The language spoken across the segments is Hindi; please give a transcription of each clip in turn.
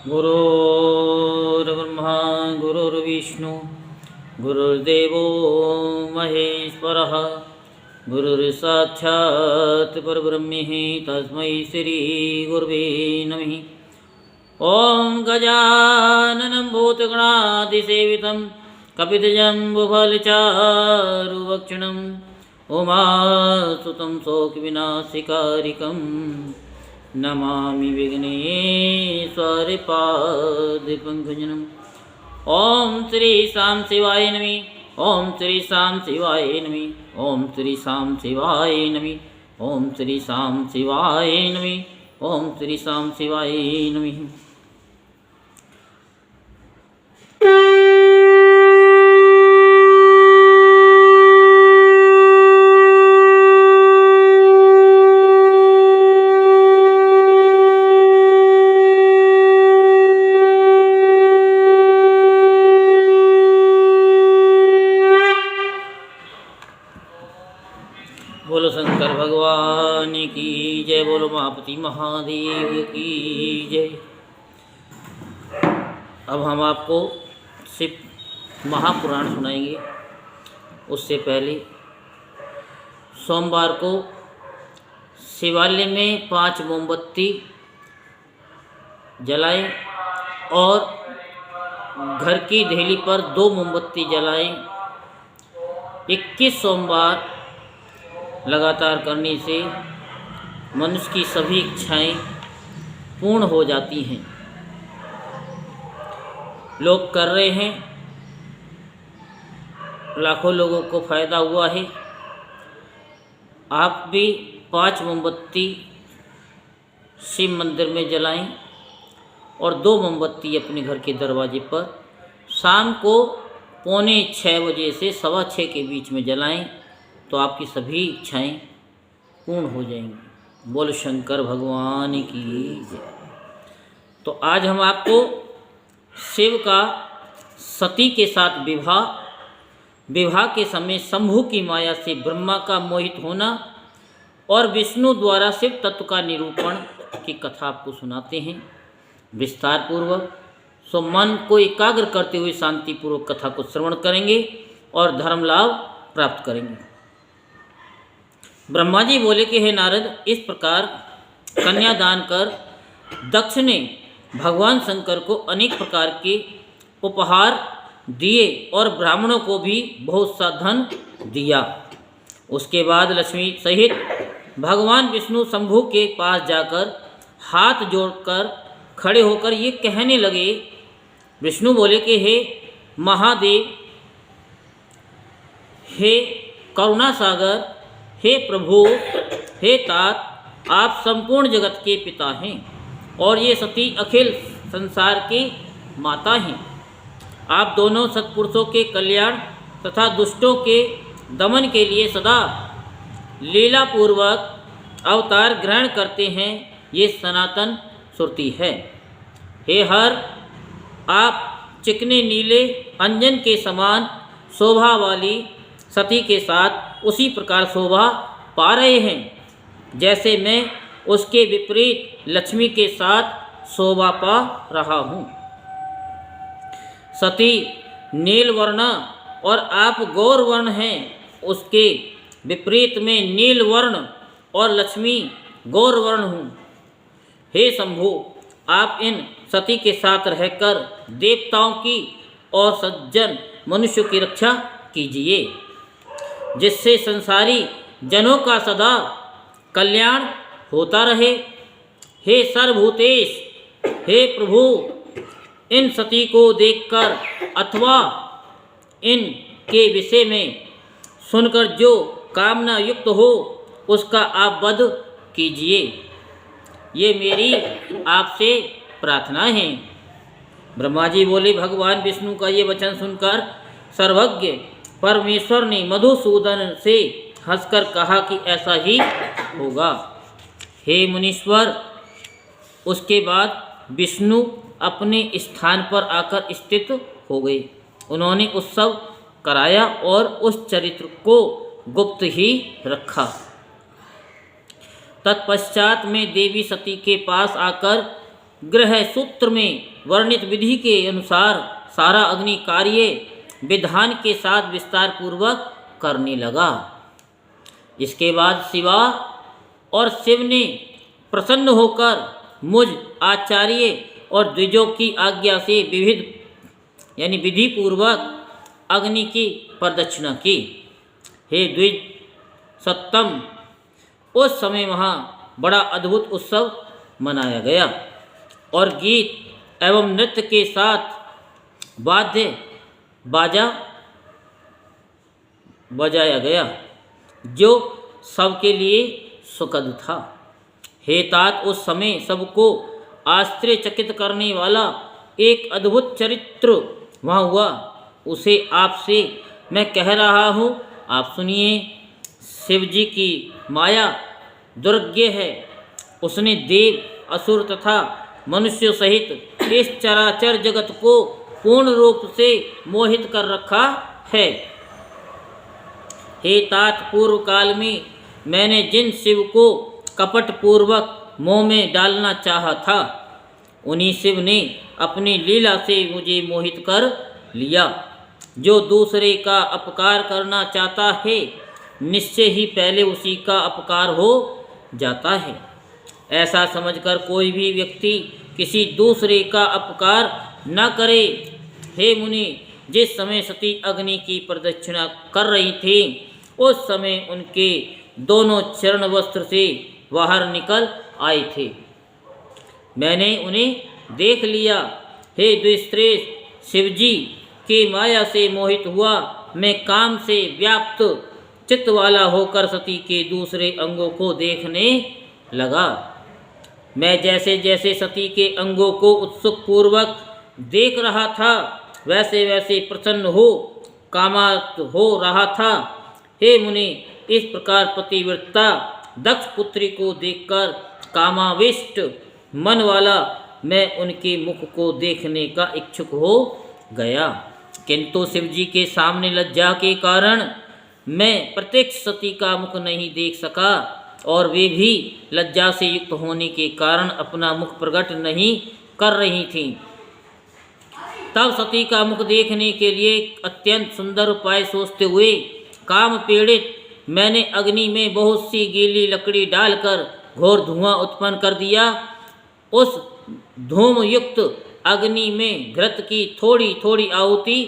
गुरुर्ब्रह्मा गुरुर्विष्णु गुरुर्देवो महेश्वरः गुरुर्साक्षात् परब्रह्म तस्मै श्री गुरुवे नमः। ओं गजाननं भूतगणाधिसेवितं कपितजम्बुफलचारुभक्षणं उमासुतं शोकविनाशकारिकं नमामि विघ्नेश्वरपादपङ्कजम्। ओं श्री शाम शिवाय नमः। ओं श्री शाम शिवाय नमः। ओं श्री शाम शिवाय नमः। ओं श्री शाम शिवाय नमः। ओं श्री शाम शिवाय नमः। बोलो शंकर भगवान की जय। बोलो महापति महादेव की जय। अब हम आपको शिव महापुराण सुनाएंगे। उससे पहले सोमवार को शिवालय में 5 मोमबत्ती जलाएं और घर की देहली पर 2 मोमबत्ती जलाएं। 21 सोमवार लगातार करने से मनुष्य की सभी इच्छाएं पूर्ण हो जाती हैं। लोग कर रहे हैं, लाखों लोगों को फ़ायदा हुआ है। आप भी 5 मोमबत्ती शिव मंदिर में जलाएं और 2 मोमबत्ती अपने घर के दरवाजे पर शाम को 5:45 बजे से 6:15 के बीच में जलाएं, तो आपकी सभी इच्छाएं पूर्ण हो जाएंगी। बोल शंकर भगवान की जय। तो आज हम आपको शिव का सती के साथ विवाह के समय शंभु की माया से ब्रह्मा का मोहित होना और विष्णु द्वारा शिव तत्व का निरूपण की कथा आपको सुनाते हैं विस्तार पूर्वक। सो मन को एकाग्र करते हुए शांतिपूर्वक कथा को श्रवण करेंगे और धर्म लाभ प्राप्त करेंगे। ब्रह्मा जी बोले कि हे नारद, इस प्रकार कन्यादान कर दक्ष ने भगवान शंकर को अनेक प्रकार के उपहार दिए और ब्राह्मणों को भी बहुत सा धन दिया। उसके बाद लक्ष्मी सहित भगवान विष्णु शंभु के पास जाकर हाथ जोड़कर खड़े होकर ये कहने लगे। विष्णु बोले कि हे महादेव, हे करुणा सागर, हे प्रभु, हे तात, आप संपूर्ण जगत के पिता हैं और ये सती अखिल संसार की माता हैं। आप दोनों सत्पुरुषों के कल्याण तथा दुष्टों के दमन के लिए सदा लीलापूर्वक अवतार ग्रहण करते हैं, ये सनातन श्रुति है। हे हर, आप चिकने नीले अंजन के समान शोभा वाली सती के साथ उसी प्रकार शोभा पा रहे हैं जैसे मैं उसके विपरीत लक्ष्मी के साथ शोभा पा रहा हूँ। सती नीलवर्ण और आप गौरवर्ण हैं, उसके विपरीत में नीलवर्ण और लक्ष्मी गौरवर्ण हूँ। हे शंभु, आप इन सती के साथ रहकर देवताओं की और सज्जन मनुष्य की रक्षा कीजिए, जिससे संसारी जनों का सदा कल्याण होता रहे। हे सर्वभूतेश, हे प्रभु, इन सती को देखकर अथवा इन के विषय में सुनकर जो कामना युक्त हो उसका आप वध कीजिए, ये मेरी आपसे प्रार्थना है। ब्रह्मा जी बोले, भगवान विष्णु का ये वचन सुनकर सर्वज्ञ परमेश्वर ने मधुसूदन से हंसकर कहा कि ऐसा ही होगा। हे मुनीश्वर, उसके बाद विष्णु अपने स्थान पर आकर स्थित हो गए। उन्होंने उत्सव कराया और उस चरित्र को गुप्त ही रखा। तत्पश्चात में देवी सती के पास आकर ग्रह सूत्र में वर्णित विधि के अनुसार सारा अग्नि कार्य विधान के साथ विस्तार पूर्वक करने लगा। इसके बाद शिवा और शिव ने प्रसन्न होकर मुझ आचार्य और द्विजों की आज्ञा से विधि पूर्वक अग्नि की प्रदक्षिणा की। हे द्विज सत्तम, उस समय वहाँ बड़ा अद्भुत उत्सव मनाया गया और गीत एवं नृत्य के साथ वाद्य बाजा बजाया गया, जो सबके लिए सुखद था। हे तात, उस समय सबको आश्चर्यचकित करने वाला एक अद्भुत चरित्र वहाँ हुआ। उसे आपसे मैं कह रहा हूँ, आप सुनिए। शिव जी की माया दुर्ज्ञ है। उसने देव, असुर तथा मनुष्य सहित इस चराचर जगत को पूर्ण रूप से मोहित कर रखा है। हे तात, पूर्व काल में मैंने जिन शिव को कपट पूर्वक मोह में डालना चाहा था, उन्हीं शिव ने अपनी लीला से मुझे मोहित कर लिया। जो दूसरे का अपकार करना चाहता है, निश्चय ही पहले उसी का अपकार हो जाता है। ऐसा समझकर कोई भी व्यक्ति किसी दूसरे का अपकार न करे। हे मुनि, जिस समय सती अग्नि की प्रदक्षिणा कर रही थी, उस समय उनके दोनों चरण वस्त्र से बाहर निकल आए थे। मैंने उन्हें देख लिया। हे द्विश्रेष्ठ, शिवजी के माया से मोहित हुआ मैं काम से व्याप्त चित्त वाला होकर सती के दूसरे अंगों को देखने लगा। मैं जैसे जैसे सती के अंगों को उत्सुक पूर्वक देख रहा था, वैसे वैसे प्रसन्न हो कामात हो रहा था। हे मुनि, इस प्रकार पतिव्रता दक्ष पुत्री को देखकर कामाविष्ट मन वाला मैं उनके मुख को देखने का इच्छुक हो गया, किंतु शिवजी के सामने लज्जा के कारण मैं प्रत्यक्ष सती का मुख नहीं देख सका और वे भी लज्जा से युक्त होने के कारण अपना मुख प्रकट नहीं कर रही थीं। तब सती का मुख देखने के लिए अत्यंत सुंदर उपाय सोचते हुए काम पीड़ित मैंने अग्नि में बहुत सी गीली लकड़ी डालकर घोर धुआं उत्पन्न कर दिया। उस धूम युक्त अग्नि में घृत की थोड़ी थोड़ी आहुति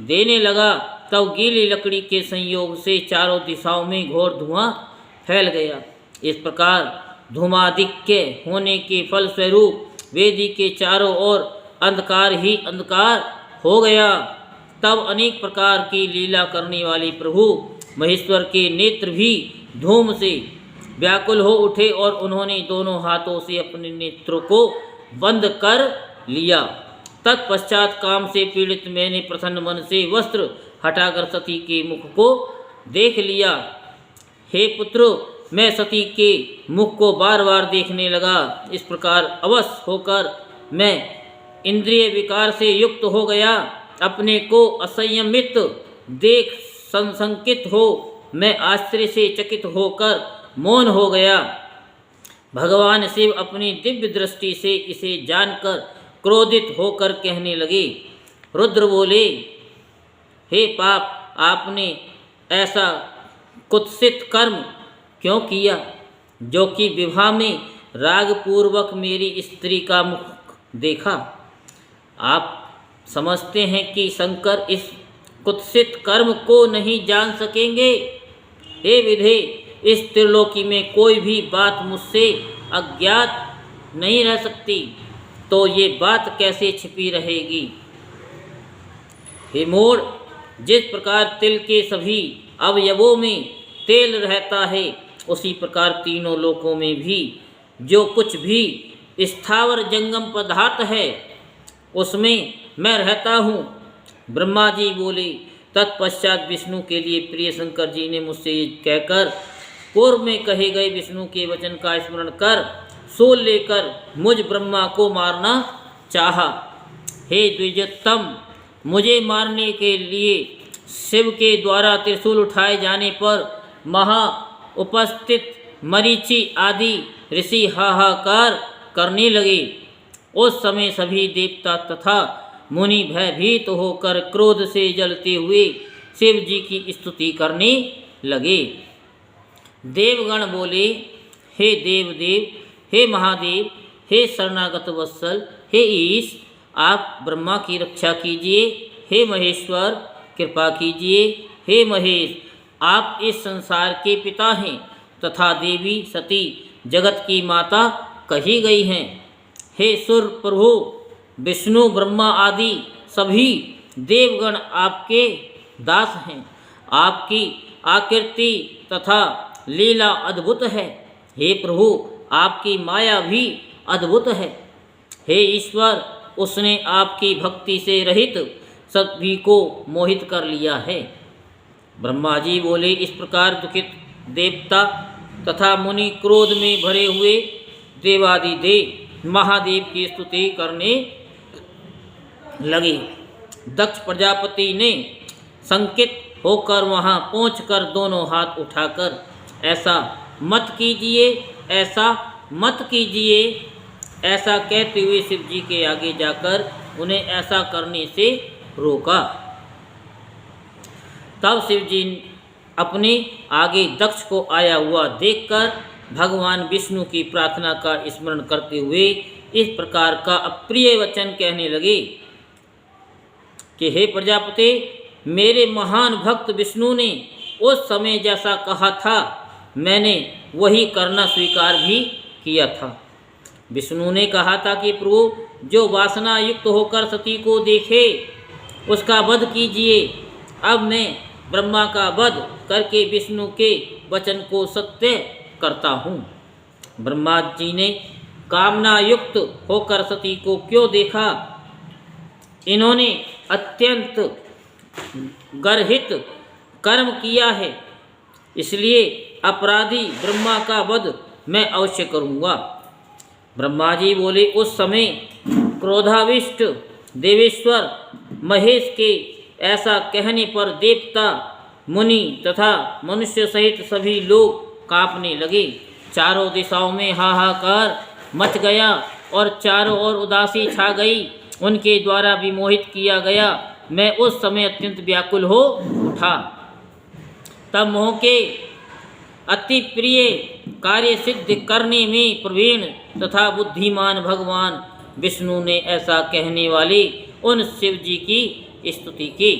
देने लगा, तब गीली लकड़ी के संयोग से चारों दिशाओं में घोर धुआं फैल गया। इस प्रकार धूमाधिक्य होने के फलस्वरूप वेदी के चारों ओर अंधकार ही अंधकार हो गया। तब अनेक प्रकार की लीला करने वाले प्रभु महेश्वर के नेत्र भी धूम से व्याकुल हो उठे और उन्होंने दोनों हाथों से अपने नेत्रों को बंद कर लिया। तत्पश्चात काम से पीड़ित मैंने प्रसन्न मन से वस्त्र हटाकर सती के मुख को देख लिया। हे पुत्र, मैं सती के मुख को बार बार देखने लगा। इस प्रकार अवश्य होकर मैं इंद्रिय विकार से युक्त हो गया। अपने को असंयमित देख संशंकित हो मैं आश्चर्य से चकित होकर मौन हो गया। भगवान शिव अपनी दिव्य दृष्टि से इसे जानकर क्रोधित होकर कहने लगे। रुद्र बोले, हे पाप, आपने ऐसा कुत्सित कर्म क्यों किया, जो कि विवाह में राग पूर्वक मेरी स्त्री का मुख देखा। आप समझते हैं कि शंकर इस कुत्सित कर्म को नहीं जान सकेंगे। हे विधे, इस त्रिलोकी में कोई भी बात मुझसे अज्ञात नहीं रह सकती, तो ये बात कैसे छिपी रहेगी। हे मूढ़, जिस प्रकार तिल के सभी अवयवों में तेल रहता है, उसी प्रकार तीनों लोकों में भी जो कुछ भी स्थावर जंगम पदार्थ है, उसमें मैं रहता हूँ। ब्रह्मा जी बोले। तत्पश्चात विष्णु के लिए प्रिय शंकर जी ने मुझसे ये कहकर पूर्व में कहे गए विष्णु के वचन का स्मरण कर शूल लेकर मुझ ब्रह्मा को मारना चाहा। हे द्विजोत्तम, मुझे मारने के लिए शिव के द्वारा त्रिशूल उठाए जाने पर महा उपस्थित मरीचि आदि ऋषि हाहाकार करने लगे। उस समय सभी देवता तथा मुनि भयभीत होकर क्रोध से जलते हुए शिव जी की स्तुति करने लगे। देवगण बोले, हे देवदेव, हे महादेव, हे शरणागत वत्सल, हे ईश, आप ब्रह्मा की रक्षा कीजिए। हे महेश्वर, कृपा कीजिए। हे महेश, आप इस संसार के पिता हैं तथा देवी सती जगत की माता कही गई हैं। हे सुर प्रभु विष्णु, ब्रह्मा आदि सभी देवगण आपके दास हैं। आपकी आकृति तथा लीला अद्भुत है। हे प्रभु, आपकी माया भी अद्भुत है। हे ईश्वर, उसने आपकी भक्ति से रहित सभी को मोहित कर लिया है। ब्रह्मा जी बोले, इस प्रकार दुखित देवता तथा मुनि क्रोध में भरे हुए देवादिदेव महादेव की स्तुति करने लगे। दक्ष प्रजापति ने संकित होकर वहां पहुंचकर दोनों हाथ उठाकर, ऐसा मत कीजिए, ऐसा मत कीजिए, ऐसा कहते हुए शिव जी के आगे जाकर उन्हें ऐसा करने से रोका। तब शिव जी अपने आगे दक्ष को आया हुआ देखकर भगवान विष्णु की प्रार्थना का स्मरण करते हुए इस प्रकार का अप्रिय वचन कहने लगे कि हे प्रजापति, मेरे महान भक्त विष्णु ने उस समय जैसा कहा था मैंने वही करना स्वीकार भी किया था। विष्णु ने कहा था कि प्रभु, जो वासना युक्त होकर सती को देखे उसका वध कीजिए। अब मैं ब्रह्मा का वध करके विष्णु के वचन को सत्य करता हूँ। ब्रह्मा जी ने कामना युक्त होकर सती को क्यों देखा? इन्होंने अत्यंत गर्हित कर्म किया है, इसलिए अपराधी ब्रह्मा का वध मैं अवश्य करूँगा। ब्रह्मा जी बोले, उस समय क्रोधाविष्ट देवेश्वर महेश के ऐसा कहने पर देवता मुनि तथा मनुष्य सहित सभी लोग कांपने लगे। चारों दिशाओं में हाहाकार मच गया और चारों ओर उदासी छा गई। उनके द्वारा विमोहित किया गया मैं उस समय अत्यंत व्याकुल हो उठा। तब मोह के अति प्रिय कार्य सिद्ध करने में प्रवीण तथा बुद्धिमान भगवान विष्णु ने ऐसा कहने वाले उन शिव जी की स्तुति की।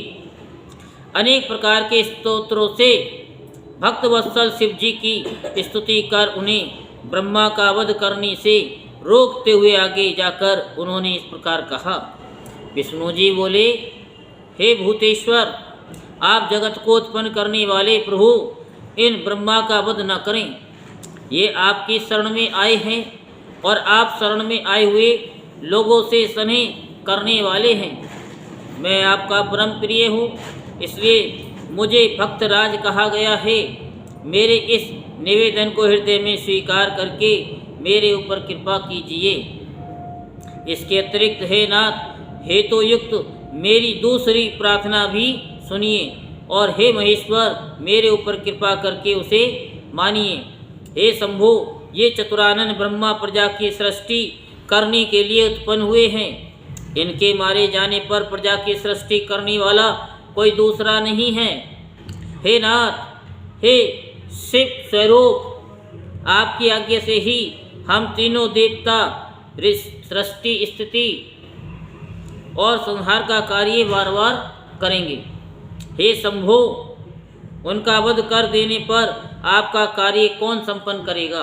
अनेक प्रकार के स्तोत्रों से भक्तवत्सल शिव जी की स्तुति कर उन्हें ब्रह्मा का वध करने से रोकते हुए आगे जाकर उन्होंने इस प्रकार कहा। विष्णु जी बोले, हे भूतेश्वर, आप जगत को उत्पन्न करने वाले प्रभु, इन ब्रह्मा का वध न करें। ये आपकी शरण में आए हैं और आप शरण में आए हुए लोगों से स्नेह करने वाले हैं। मैं आपका परम प्रिय हूँ, इसलिए मुझे भक्तराज कहा गया है। मेरे इस निवेदन को हृदय में स्वीकार करके मेरे ऊपर कृपा कीजिए। इसके अतिरिक्त हे नाथ, हेतु युक्त मेरी दूसरी प्रार्थना भी सुनिए और हे महेश्वर, मेरे ऊपर कृपा करके उसे मानिए। हे शंभो, ये चतुरानन ब्रह्मा प्रजा की सृष्टि करने के लिए उत्पन्न हुए हैं। इनके मारे जाने पर प्रजा की सृष्टि करने वाला कोई दूसरा नहीं है। हे नाथ, हे शिव स्वरूप, आपकी आज्ञा से ही हम तीनों देवता सृष्टि, स्थिति और संहार का कार्य बार बार करेंगे। हे शंभो, उनका वध कर देने पर आपका कार्य कौन संपन्न करेगा?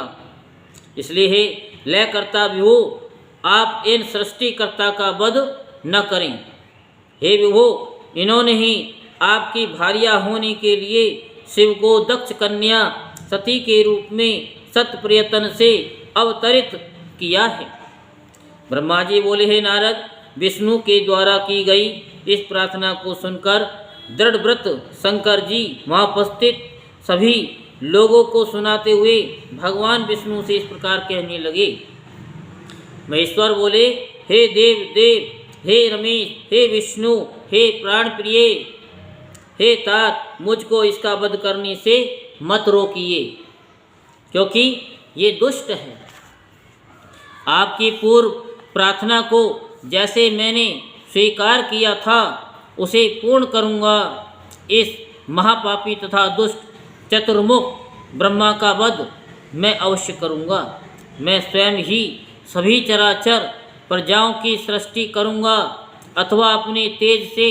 इसलिए हे लयकर्ता विभो, आप इन सृष्टिकर्ता का वध न करें। हे विभो, इन्होंने ही आपकी भार्या होने के लिए शिव को दक्ष कन्या सती के रूप में सत प्रयत्न से अवतरित किया है। ब्रह्मा जी बोले, हे नारद, विष्णु के द्वारा की गई इस प्रार्थना को सुनकर दृढ़व्रत शंकर जी वहाँ उपस्थित सभी लोगों को सुनाते हुए भगवान विष्णु से इस प्रकार कहने लगे। महेश्वर बोले, हे देव देव, हे रमेश, हे विष्णु, हे प्राण प्रिय, हे तात, मुझको इसका वध करने से मत रोकिए, क्योंकि ये दुष्ट है। आपकी पूर्व प्रार्थना को जैसे मैंने स्वीकार किया था उसे पूर्ण करूँगा। इस महापापी तथा दुष्ट चतुर्मुख ब्रह्मा का वध मैं अवश्य करूँगा। मैं स्वयं ही सभी चराचर प्रजाओं की सृष्टि करूँगा अथवा अपने तेज से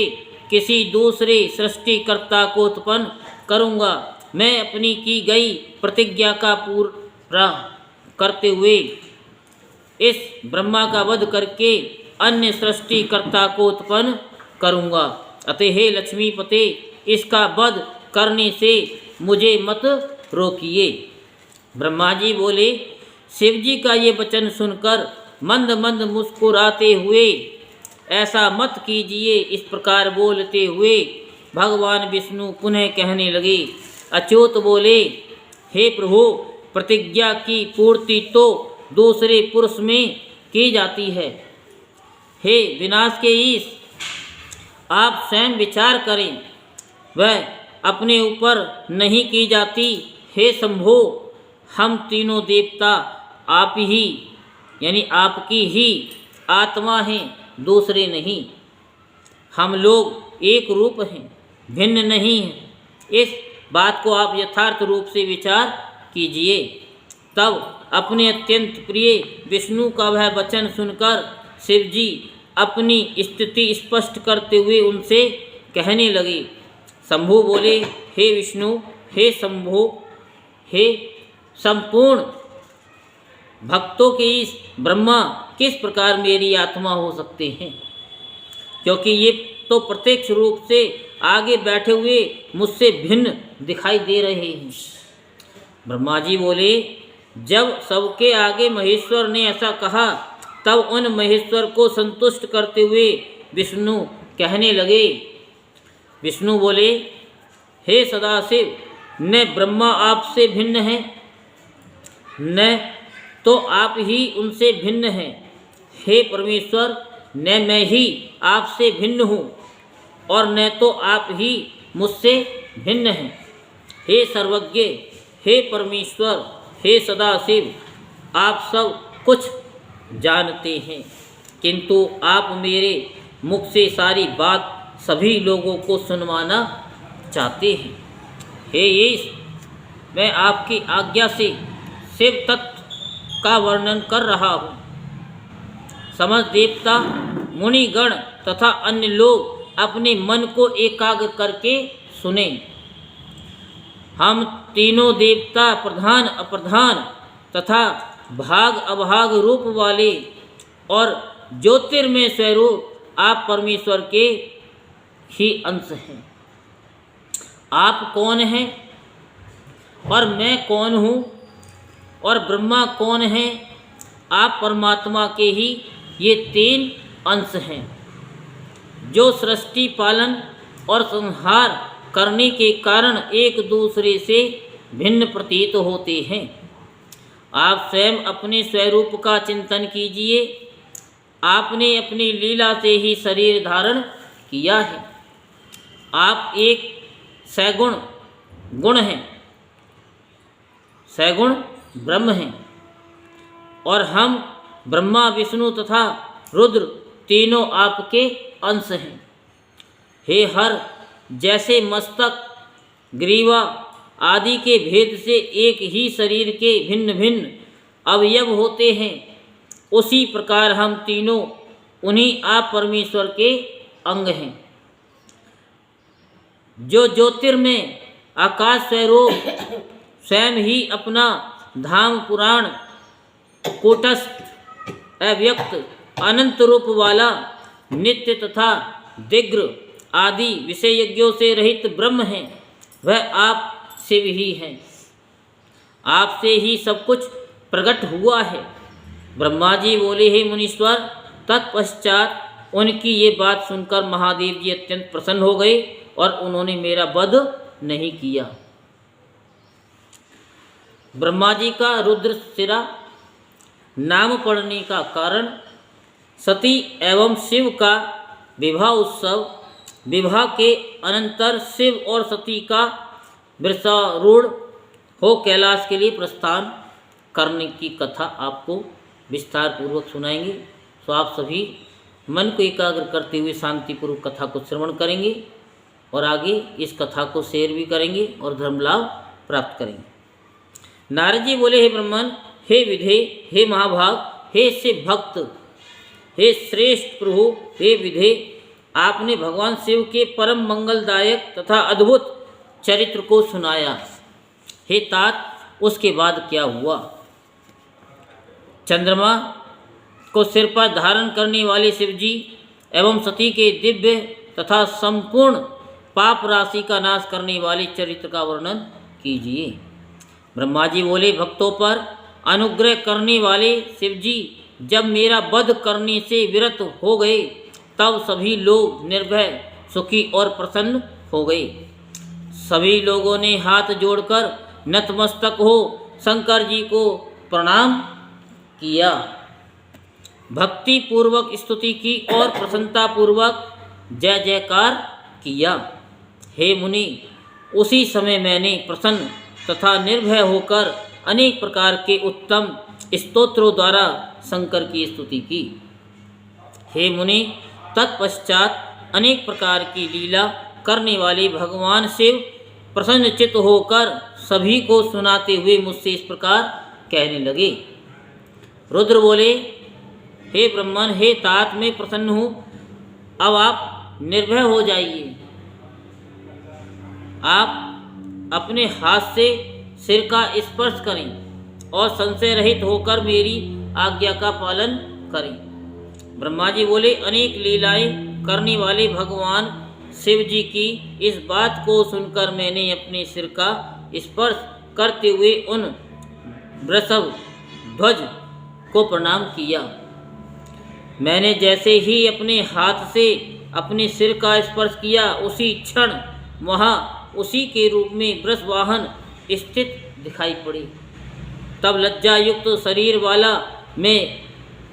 किसी दूसरे सृष्टिकर्ता को उत्पन्न करूँगा। मैं अपनी की गई प्रतिज्ञा का पूरा करते हुए इस ब्रह्मा का वध करके अन्य सृष्टिकर्ता को उत्पन्न करूँगा। अतः हे लक्ष्मीपते, इसका वध करने से मुझे मत रोकिए। ब्रह्मा जी बोले, शिव जी का ये वचन सुनकर मंद मंद मुस्कुराते हुए, ऐसा मत कीजिए। इस प्रकार बोलते हुए भगवान विष्णु पुनः कहने लगे। अच्युत बोले, हे प्रभु, प्रतिज्ञा की पूर्ति तो दूसरे पुरुष में की जाती है। हे विनाश के ईश, आप स्वयं विचार करें, वह अपने ऊपर नहीं की जाती। हे शंभो, हम तीनों देवता आप ही यानी आपकी ही आत्मा हैं, दूसरे नहीं। हम लोग एक रूप हैं, भिन्न नहीं हैं। इस बात को आप यथार्थ रूप से विचार कीजिए। तब अपने अत्यंत प्रिय विष्णु का वह वचन सुनकर शिव जी अपनी स्थिति स्पष्ट करते हुए उनसे कहने लगे। शंभु बोले, हे विष्णु, हे शंभो, हे संपूर्ण भक्तों के इस ब्रह्मा किस प्रकार मेरी आत्मा हो सकते हैं, क्योंकि ये तो प्रत्यक्ष रूप से आगे बैठे हुए मुझसे भिन्न दिखाई दे रहे हैं। ब्रह्मा जी बोले, जब सबके आगे महेश्वर ने ऐसा कहा तब उन महेश्वर को संतुष्ट करते हुए विष्णु कहने लगे। विष्णु बोले, हे सदाशिव, न ब्रह्मा आपसे भिन्न है, न तो आप ही उनसे भिन्न हैं। हे परमेश्वर, न मैं ही आपसे भिन्न हूँ और न तो आप ही मुझसे भिन्न हैं। हे सर्वज्ञ, हे परमेश्वर, हे सदाशिव, आप सब कुछ जानते हैं, किंतु आप मेरे मुख से सारी बात सभी लोगों को सुनवाना चाहते हैं। हे ईश, मैं आपकी आज्ञा से शिव तत्व का वर्णन कर रहा हूँ। समस्त देवता, मुनिगण तथा अन्य लोग अपने मन को एकाग्र करके सुने। हम तीनों देवता प्रधान अप्रधान तथा भाग अभाग रूप वाले और ज्योतिर्मय स्वरूप आप परमेश्वर के ही अंश हैं। आप कौन हैं और मैं कौन हूँ और ब्रह्मा कौन है? आप परमात्मा के ही ये तीन अंश हैं, जो सृष्टि पालन और संहार करने के कारण एक दूसरे से भिन्न प्रतीत होते हैं। आप स्वयं अपने स्वरूप का चिंतन कीजिए। आपने अपनी लीला से ही शरीर धारण किया है। आप एक सगुण गुण हैं, सगुण ब्रह्म हैं और हम ब्रह्मा, विष्णु तथा रुद्र तीनों आपके अंश हैं। हे हर, जैसे मस्तक, ग्रीवा आदि के भेद से एक ही शरीर के भिन्न भिन्न अवयव होते हैं, उसी प्रकार हम तीनों उन्हीं आप परमेश्वर के अंग हैं। जो ज्योतिर्मय आकाश स्वरूप स्वयं ही अपना धाम पुराण कूटस्थ अव्यक्त अनंत रूप वाला नित्य तथा दिग्र आदि विषय यज्ञों से रहित ब्रह्म है, वह आप शिव ही हैं। आपसे ही सब कुछ प्रकट हुआ है। ब्रह्मा जी बोले, हे मुनीश्वर। तत्पश्चात उनकी ये बात सुनकर महादेव जी अत्यंत प्रसन्न हो गए और उन्होंने मेरा वध नहीं किया। ब्रह्मा जी का रुद्रशिरा नाम पड़ने का कारण सती एवं शिव का विवाह उत्सव, विवाह के अनंतर शिव और सती का वृषारूढ़ हो कैलाश के लिए प्रस्थान करने की कथा आपको विस्तार पूर्वक सुनाएंगे। तो आप सभी मन को एकाग्र करते हुए शांतिपूर्वक कथा को श्रवण करेंगे और आगे इस कथा को शेयर भी करेंगे और धर्म लाभ प्राप्त करेंगे। नारद जी बोले, हे ब्राह्मण, हे विधे, हे महाभाग, हे शिव भक्त, हे श्रेष्ठ प्रभु, हे विधे, आपने भगवान शिव के परम मंगलदायक तथा अद्भुत चरित्र को सुनाया। हे तात, उसके बाद क्या हुआ? चंद्रमा को सिर पर धारण करने वाले शिवजी एवं सती के दिव्य तथा संपूर्ण पाप राशि का नाश करने वाले चरित्र का वर्णन कीजिए। ब्रह्मा जी बोले, भक्तों पर अनुग्रह करने वाले शिवजी जब मेरा वध करने से विरत हो गए तब सभी लोग निर्भय, सुखी और प्रसन्न हो गए। सभी लोगों ने हाथ जोड़कर नतमस्तक हो शंकर जी को प्रणाम किया, भक्ति पूर्वक स्तुति की और प्रसन्नता पूर्वक जय जयकार किया। हे मुनि, उसी समय मैंने प्रसन्न तथा निर्भय होकर अनेक प्रकार के उत्तम स्तोत्रों द्वारा शंकर की स्तुति की। हे मुनि, तत्पश्चात अनेक प्रकार की लीला करने वाले भगवान शिव प्रसन्नचित्त होकर सभी को सुनाते हुए मुझसे इस प्रकार कहने लगे। रुद्र बोले, हे ब्राह्मण, हे तात, मैं प्रसन्न हूँ, अब आप निर्भय हो जाइए। आप अपने हाथ से सिर का स्पर्श करें और संशय रहित होकर मेरी आज्ञा का पालन करें। ब्रह्मा जी बोले, अनेक लीलाएं करने वाले भगवान शिव जी की इस बात को सुनकर मैंने अपने सिर का स्पर्श करते हुए उन वृषभ ध्वज को प्रणाम किया। मैंने जैसे ही अपने हाथ से अपने सिर का स्पर्श किया, उसी क्षण वहाँ उसी के रूप में वृषवाहन स्थित दिखाई पड़ी। तब लज्जा युक्त शरीर वाला मैं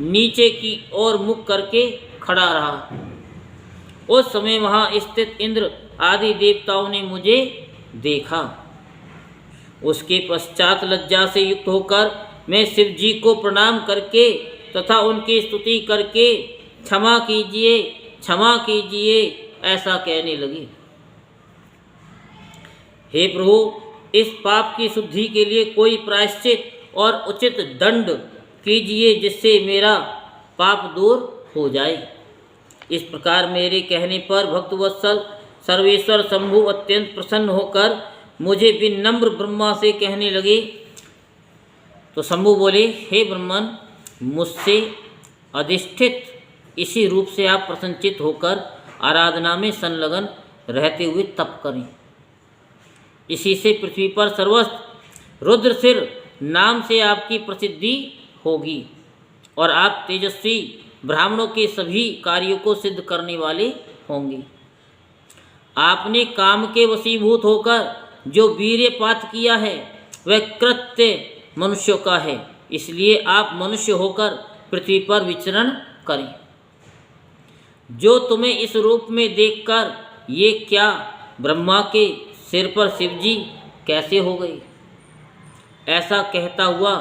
नीचे की ओर मुख करके खड़ा रहा। उस समय वहाँ स्थित इंद्र आदि देवताओं ने मुझे देखा। उसके पश्चात लज्जा से युक्त होकर मैं शिव जी को प्रणाम करके तथा उनकी स्तुति करके क्षमा कीजिए, क्षमा कीजिए ऐसा कहने लगी। हे प्रभु, इस पाप की शुद्धि के लिए कोई प्रायश्चित और उचित दंड कीजिए जिससे मेरा पाप दूर हो जाए। इस प्रकार मेरे कहने पर भक्तवत्सल सर्वेश्वर शंभु अत्यंत प्रसन्न होकर मुझे विनम्र ब्रह्मा से कहने लगे। तो शंभु बोले, हे ब्रह्मन, मुझसे अधिष्ठित इसी रूप से आप प्रसन्नचित होकर आराधना में संलग्न रहते हुए तप करें। इसी से पृथ्वी पर सर्वस्व रुद्रशिर नाम से आपकी प्रसिद्धि होगी और आप तेजस्वी ब्राह्मणों के सभी कार्यों को सिद्ध करने वाले होंगे। आपने काम के वशीभूत होकर जो वीर्यपात किया है वह कृत्य मनुष्यों का है, इसलिए आप मनुष्य होकर पृथ्वी पर विचरण करें। जो तुम्हें इस रूप में देखकर ये क्या ब्रह्मा के सिर पर शिवजी कैसे हो गए, ऐसा कहता हुआ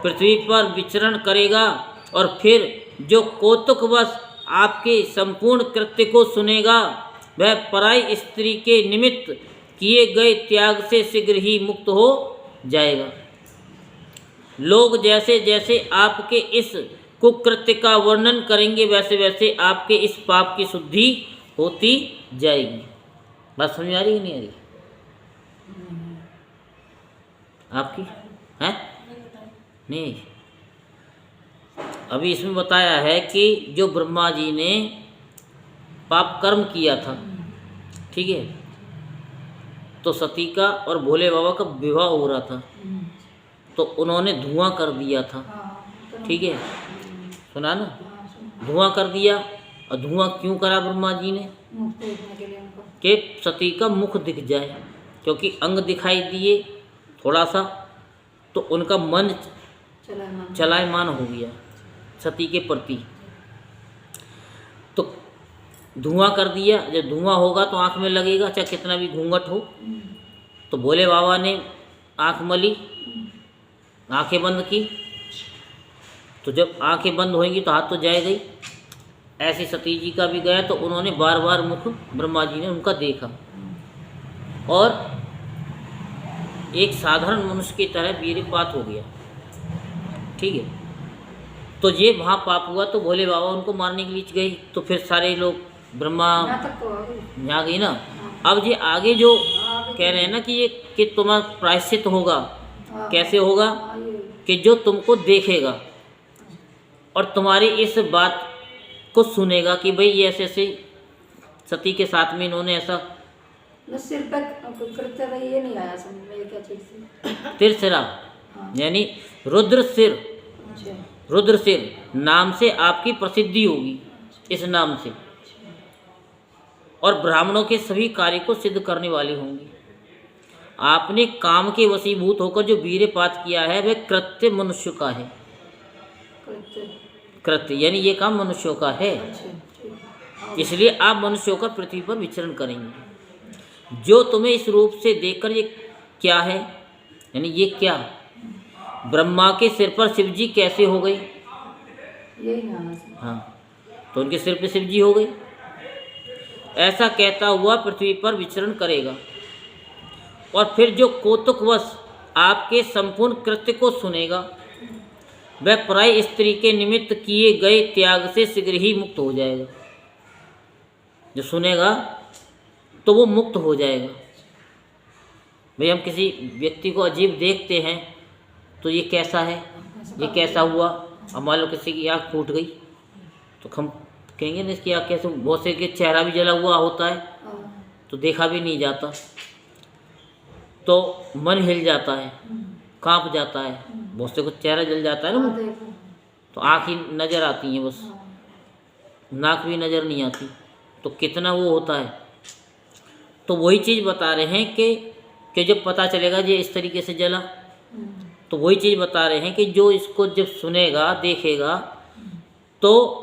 पृथ्वी पर विचरण करेगा और फिर जो कौतुकवश आपके संपूर्ण कृत्य को सुनेगा वह पराई स्त्री के निमित्त किए गए त्याग से शीघ्र ही मुक्त हो जाएगा। लोग जैसे जैसे आपके इस कुकृत्य का वर्णन करेंगे वैसे वैसे आपके इस पाप की शुद्धि होती जाएगी। बात समझ आ रही है नहीं आ रही आपकी? है नहीं? अभी इसमें बताया है कि जो ब्रह्मा जी ने पाप कर्म किया था, ठीक है, तो सती का और भोले बाबा का विवाह हो रहा था, तो उन्होंने धुआं कर दिया था, ठीक है, सुना ना, धुआं कर दिया। और धुआं क्यों करा ब्रह्मा जी ने? कि सती का मुख दिख जाए, क्योंकि अंग दिखाई दिए थोड़ा सा तो उनका मन चलायमान हो गया सती के प्रति, तो धुआं कर दिया। जब धुआं होगा तो आँख में लगेगा, चाहे कितना भी घूंघट हो। तो भोले बाबा ने आँख मली, आंखें बंद की तो जब आंखें बंद होंगी तो हाथ तो जाएगा ही। ऐसे सती जी का भी गया तो उन्होंने बार बार मुख ब्रह्मा जी ने उनका देखा और एक साधारण मनुष्य की तरह वीरपात हो गया। ठीक है, तो ये वहाँ पाप हुआ तो भोले बाबा उनको मारने के लिए गए, तो फिर सारे लोग ब्रह्मा यहाँ गई ना। अब ये आगे जो कह रहे हैं ना कि ये कि तुम्हारा प्रायश्चित होगा, कैसे होगा कि जो तुमको देखेगा और तुम्हारी इस बात को सुनेगा कि भाई ये ऐसे ऐसे सती के साथ में इन्होंने ऐसा सिर पर करते रहे, ये नहीं आया समझ में क्या चीज थी। तिरसिरा यानी रुद्र सिर, रुद्र सिर नाम से आपकी प्रसिद्धि होगी, इस नाम से, और ब्राह्मणों के सभी कार्य को सिद्ध करने वाली होंगी। आपने काम के वशीभूत होकर जो वीरपात किया है वह कृत्य मनुष्य का है। कृत्य यानी ये काम मनुष्यों का है, इसलिए आप मनुष्य होकर पृथ्वी पर विचरण करेंगे। जो तुम्हें इस रूप से देखकर ये क्या है, यानी ये क्या, ब्रह्मा के सिर पर शिव जी कैसे हो गई? हाँ, तो उनके सिर पे शिव जी हो गई। ऐसा कहता हुआ पृथ्वी पर विचरण करेगा और फिर जो कौतुकवश आपके संपूर्ण कृत्य को सुनेगा वह पराई स्त्री के निमित्त किए गए त्याग से शीघ्र ही मुक्त हो जाएगा। जो सुनेगा तो वो मुक्त हो जाएगा। भाई हम किसी व्यक्ति को अजीब देखते हैं तो ये कैसा है, ये कैसा हुआ। अब मान लो किसी की आँख फूट गई तो हम कहेंगे ना इसकी आँख कैसे, बहुत से के चेहरा भी जला हुआ होता है तो देखा भी नहीं जाता, तो मन हिल जाता है, कांप जाता है, बहुत से को चेहरा जल जाता है ना, तो आँख ही नज़र आती हैं बस, नाक भी नज़र नहीं आती, तो कितना वो होता है। तो वही चीज़ बता रहे हैं कि जब पता चलेगा ये इस तरीके से जला, तो वही चीज़ बता रहे हैं कि जो इसको जब सुनेगा देखेगा तो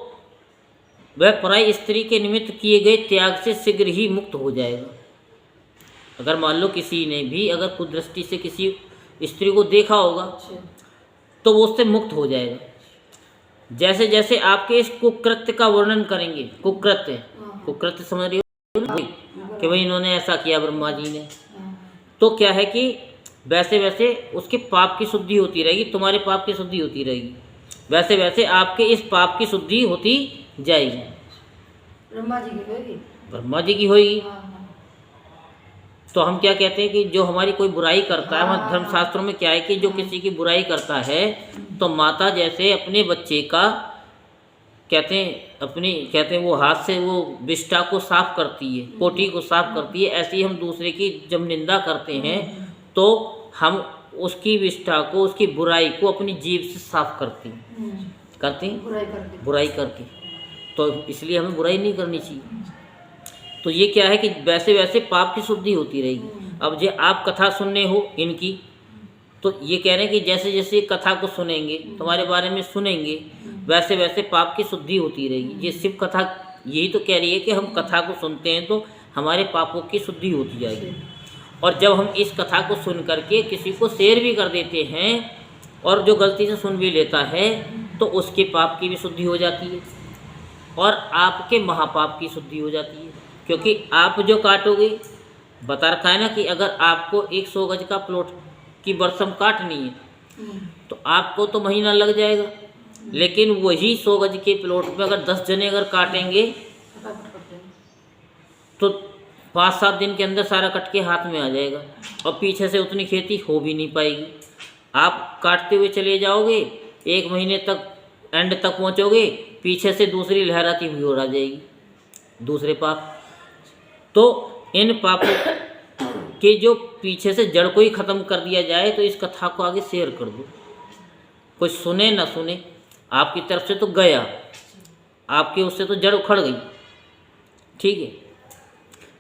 वह पराई स्त्री के निमित्त किए गए त्याग से शीघ्र ही मुक्त हो जाएगा। अगर मान लो किसी ने भी अगर कुदृष्टि से किसी स्त्री को देखा होगा तो वो उससे मुक्त हो जाएगा। जैसे जैसे आपके इस कुकृत्य का वर्णन करेंगे, कुकृत्य समझ रही हो कि भाई इन्होंने ऐसा किया ब्रह्मा जी ने, तो क्या है कि वैसे वैसे उसके पाप की शुद्धि होती रहेगी, तुम्हारे पाप की शुद्धि होती रहेगी, वैसे वैसे आपके इस पाप की शुद्धि होती जाएगी। ब्रह्मा जी की होगी, ब्रह्मा जी की होगी। तो हम क्या कहते हैं कि जो हमारी कोई बुराई करता है, हमारे धर्मशास्त्रों में क्या है कि जो किसी की बुराई करता है तो माता जैसे अपने बच्चे का कहते हैं वो हाथ से वो विष्ठा को साफ करती है, कोठी को साफ करती है, ऐसे ही हम दूसरे की जब निंदा करते हैं तो हम उसकी विष्ठा को, उसकी बुराई को अपनी जीभ से साफ करते हैं बुराई करके। तो इसलिए हमें बुराई नहीं करनी चाहिए। तो ये क्या है कि वैसे वैसे पाप की शुद्धि होती रहेगी। अब जो आप कथा सुनने हो इनकी, तो ये कह रहे हैं कि जैसे जैसे कथा को सुनेंगे, तुम्हारे बारे में सुनेंगे, वैसे वैसे पाप की शुद्धि होती रहेगी। ये सिर्फ कथा यही तो कह रही है कि हम कथा को सुनते हैं तो हमारे पापों की शुद्धि होती जाएगी। और जब हम इस कथा को सुन करके किसी को शेयर भी कर देते हैं और जो गलती से सुन भी लेता है तो उसके पाप की भी शुद्धि हो जाती है और आपके महापाप की शुद्धि हो जाती है। क्योंकि आप जो काटोगे, बता रखा है ना कि अगर आपको 100 गज का प्लॉट की बरसम काटनी है तो आपको तो महीना लग जाएगा, लेकिन वही 100 गज के प्लॉट पे अगर 10 जने अगर काटेंगे तो 5-7 दिन के अंदर सारा कट के हाथ में आ जाएगा और पीछे से उतनी खेती हो भी नहीं पाएगी। आप काटते हुए चले जाओगे, 1 महीने तक एंड तक पहुंचोगे, पीछे से दूसरी लहराती हुई और आ जाएगी, दूसरे पाप। तो इन पापों के जो पीछे से जड़ को ही ख़त्म कर दिया जाए तो इस कथा को आगे शेयर कर दो। कोई सुने ना सुने, आपकी तरफ से तो गया, आपके उससे तो जड़ उखड़ गई। ठीक है,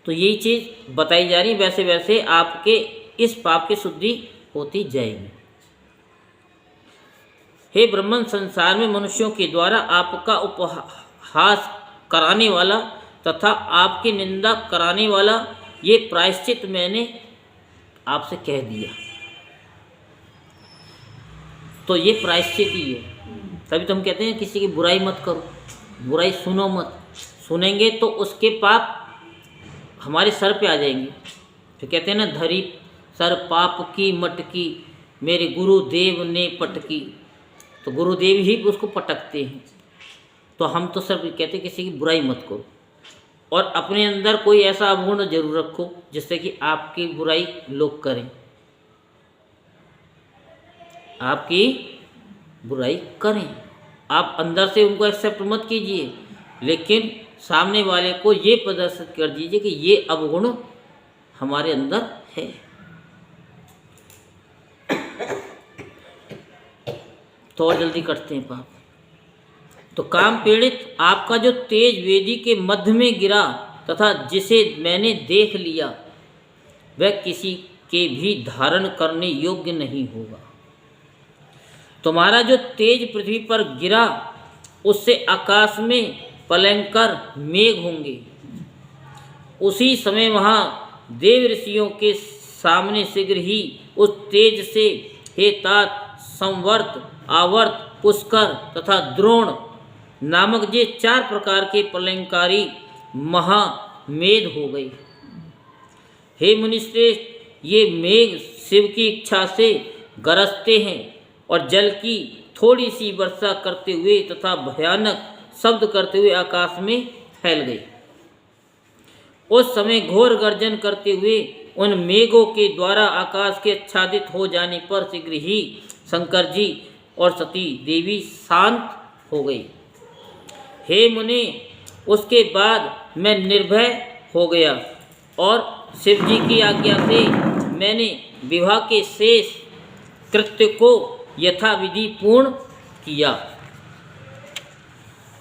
तो यही चीज़ बताई जा रही, वैसे वैसे आपके इस पाप की शुद्धि होती जाएगी। हे ब्राह्मण, संसार में मनुष्यों के द्वारा आपका उपहास कराने वाला तथा आपकी निंदा कराने वाला ये प्रायश्चित मैंने आपसे कह दिया। तो ये प्रायश्चित ही है। तभी तो हम कहते हैं किसी की बुराई मत करो, बुराई सुनो मत। सुनेंगे तो उसके पाप हमारे सर पे आ जाएंगे। तो कहते हैं ना, धरी सर पाप की मटकी, मेरे गुरुदेव ने पटकी। तो गुरुदेव ही उसको पटकते हैं। तो हम तो सब कहते हैं किसी की बुराई मत करो, और अपने अंदर कोई ऐसा अवगुण जरूर रखो जिससे कि आपकी बुराई लोग करें, आपकी बुराई करें। आप अंदर से उनको एक्सेप्ट मत कीजिए, लेकिन सामने वाले को ये प्रदर्शित कर दीजिए कि ये अवगुण हमारे अंदर है। तो और जल्दी करते हैं पाप। तो काम पीड़ित आपका जो तेज वेदी के मध्य में गिरा तथा जिसे मैंने देख लिया, वह किसी के भी धारण करने योग्य नहीं होगा। तुम्हारा जो तेज पृथ्वी पर गिरा, उससे आकाश में पलंकर मेघ होंगे। उसी समय वहाँ देव ऋषियों के सामने शीघ्र ही उस तेज से हे तात, संवर्त, आवर्त, पुष्कर तथा द्रोण नामक ये 4 प्रकार के प्रलयंकारी महामेघ हो गए। हे मुनिश्रेष्ठ, ये मेघ शिव की इच्छा से गरजते हैं और जल की थोड़ी सी वर्षा करते हुए तथा भयानक शब्द करते हुए आकाश में फैल गए। उस समय घोर गर्जन करते हुए उन मेघों के द्वारा आकाश के आच्छादित हो जाने पर शीघ्र ही शंकर जी और सती देवी शांत हो गई। हे मुनि, उसके बाद मैं निर्भय हो गया और शिव जी की आज्ञा से मैंने विवाह के शेष कृत्य को यथाविधि पूर्ण किया।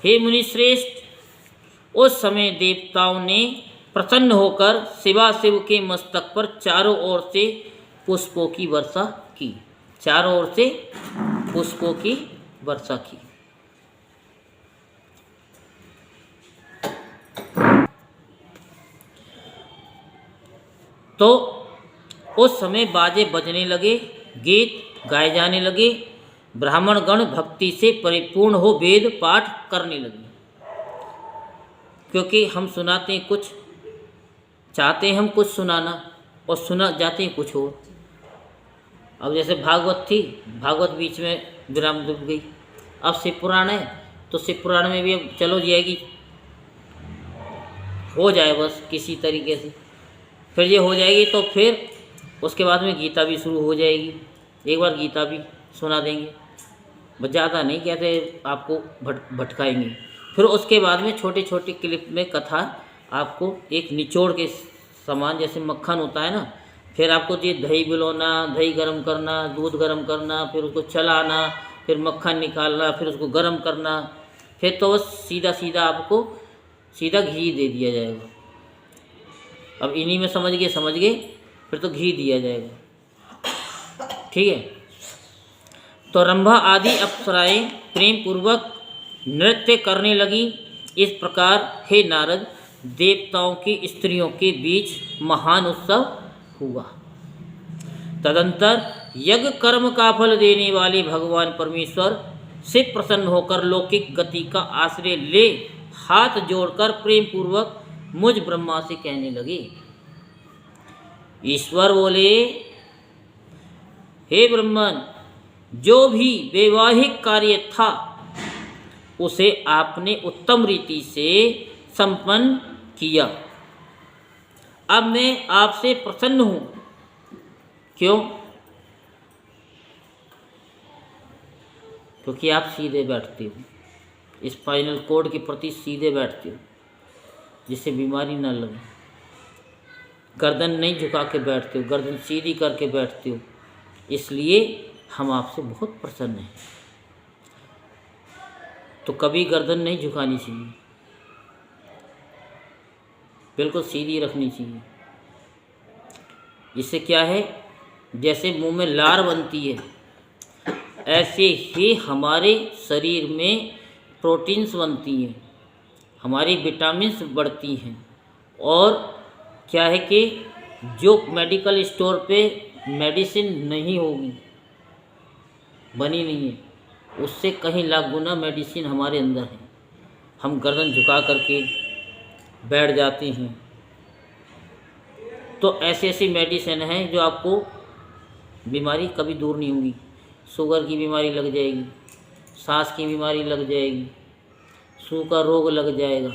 हे मुनिश्रेष्ठ, उस समय देवताओं ने प्रसन्न होकर शिवाशिव के मस्तक पर चारों ओर से पुष्पों की वर्षा की। चारों ओर से पुष्पों की वर्षा की। तो उस समय बाजे बजने लगे, गीत गाए जाने लगे, ब्राह्मण गण भक्ति से परिपूर्ण हो वेद पाठ करने लगे। क्योंकि हम सुनाते हैं कुछ, चाहते हैं हम कुछ सुनाना, और सुना जाते हैं कुछ और। अब जैसे भागवत थी, भागवत बीच में विराम डूब गई। अब शिव पुराण है, तो शिव पुराण में भी अब चलो जाएगी, हो जाए बस किसी तरीके से, फिर ये हो जाएगी तो फिर उसके बाद में गीता भी शुरू हो जाएगी। एक बार गीता भी सुना देंगे, बस ज़्यादा नहीं कहते, आपको भटकाएंगे। फिर उसके बाद में छोटे छोटे क्लिप में कथा आपको एक निचोड़ के समान, जैसे मक्खन होता है ना, फिर आपको ये दही बिलोना, दही गरम करना, दूध गरम करना, फिर उसको चलाना, फिर मक्खन निकालना, फिर उसको गरम करना, फिर तो बस सीधा सीधा आपको सीधा घी दे दिया जाएगा। अब इन्हीं में समझ गए, फिर तो घी दिया जाएगा। ठीक है। तो रंभा आदि अप्सराएं प्रेम पूर्वक नृत्य करने लगी। इस प्रकार हे नारद, देवताओं की स्त्रियों के बीच महान उत्सव हुआ। तदंतर यज्ञ कर्म का फल देने वाले भगवान परमेश्वर से प्रसन्न होकर लौकिक गति का आश्रय ले हाथ जोड़कर प्रेम पूर्वक मुझ ब्रह्मा से कहने लगे। ईश्वर बोले, हे ब्रह्मन, जो भी वैवाहिक कार्य था उसे आपने उत्तम रीति से संपन्न किया। अब मैं आपसे प्रसन्न हूँ। क्यों? क्योंकि आप सीधे बैठते हो, स्पाइनल कॉर्ड के प्रति सीधे बैठते हो, जिससे बीमारी न लगे। गर्दन नहीं झुका के बैठते हो, गर्दन सीधी करके बैठते हो, इसलिए हम आपसे बहुत प्रसन्न हैं। तो कभी गर्दन नहीं झुकानी चाहिए, बिल्कुल सीधी रखनी चाहिए। इससे क्या है, जैसे मुंह में लार बनती है, ऐसे ही हमारे शरीर में प्रोटीन्स बनती हैं, हमारी विटामिन्स बढ़ती हैं। और क्या है कि जो मेडिकल स्टोर पे मेडिसिन नहीं होगी, बनी नहीं है, उससे कहीं लाख गुना मेडिसिन हमारे अंदर है। हम गर्दन झुका करके बैठ जाते हैं, तो ऐसी ऐसी मेडिसिन हैं जो आपको बीमारी कभी दूर नहीं होगी। शुगर की बीमारी लग जाएगी, सांस की बीमारी लग जाएगी, सू का रोग लग जाएगा,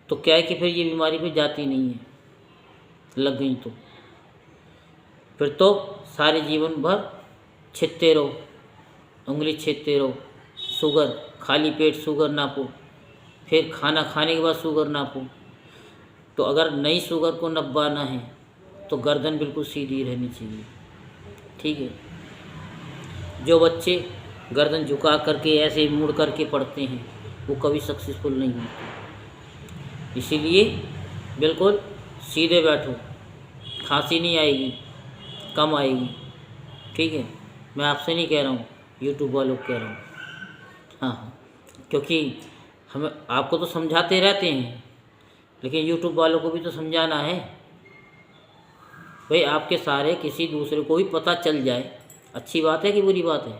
तो क्या है कि फिर ये बीमारी फिर जाती नहीं है, लग गई तो फिर तो सारे जीवन भर छींते रहो, उंगली छींते रहो। शुगर, खाली पेट शुगर नापो, फिर खाना खाने के बाद शुगर नापो। तो अगर नई शुगर को नपवाना है तो गर्दन बिल्कुल सीधी रहनी चाहिए, ठीक है। जो बच्चे गर्दन झुका करके ऐसे मुड़ करके पढ़ते हैं वो कभी सक्सेसफुल नहीं होते। इसीलिए बिल्कुल सीधे बैठो, खांसी नहीं आएगी, कम आएगी, ठीक है। मैं आपसे नहीं कह रहा हूँ, यूट्यूब वालों को कह रहा हूँ। हाँ, क्योंकि हम आपको तो समझाते रहते हैं, लेकिन यूट्यूब वालों को भी तो समझाना है भाई। आपके सारे किसी दूसरे को भी पता चल जाए, अच्छी बात है कि बुरी बात है,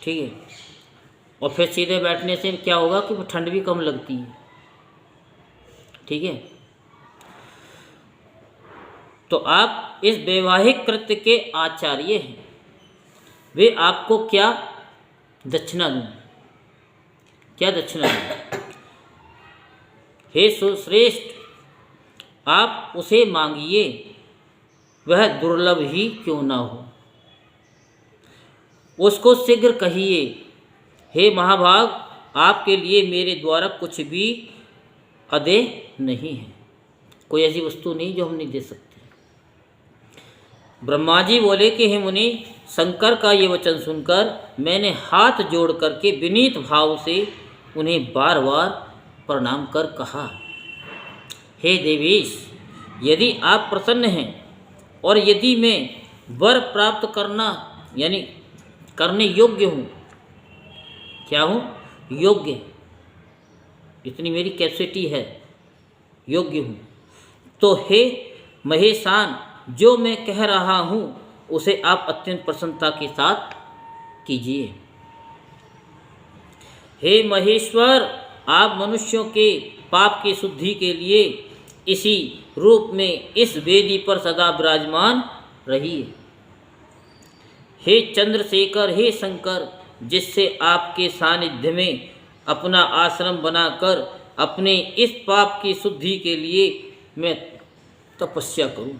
ठीक है। और फिर सीधे बैठने से क्या होगा कि ठंड भी कम लगती है, ठीक है। तो आप इस वैवाहिक कृत्य के आचार्य हैं, वे आपको क्या दक्षिणा दूं, क्या दक्षिणा दूं? हे सुश्रेष्ठ, आप उसे मांगिए, वह दुर्लभ ही क्यों ना हो। उसको शीघ्र कहिए, हे महाभाग, आपके लिए मेरे द्वारा कुछ भी अदेय नहीं है। कोई ऐसी वस्तु नहीं जो हम नहीं दे सकते। ब्रह्मा जी बोले कि हे मुनि, शंकर का ये वचन सुनकर मैंने हाथ जोड़ करके विनीत भाव से उन्हें बार बार प्रणाम कर कहा, हे देवेश, यदि आप प्रसन्न हैं और यदि मैं वर प्राप्त करना यानी करने योग्य हूँ, क्या हूँ? योग्य, इतनी मेरी कैपेसिटी है, योग्य हूँ, तो हे महेशान, जो मैं कह रहा हूँ उसे आप अत्यंत प्रसन्नता के साथ कीजिए। हे महेश्वर, आप मनुष्यों के पाप की शुद्धि के लिए इसी रूप में इस वेदी पर सदा विराजमान रहिए। हे चंद्रशेखर, हे शंकर, जिससे आपके सानिध्य में अपना आश्रम बनाकर अपने इस पाप की शुद्धि के लिए मैं तपस्या करूं।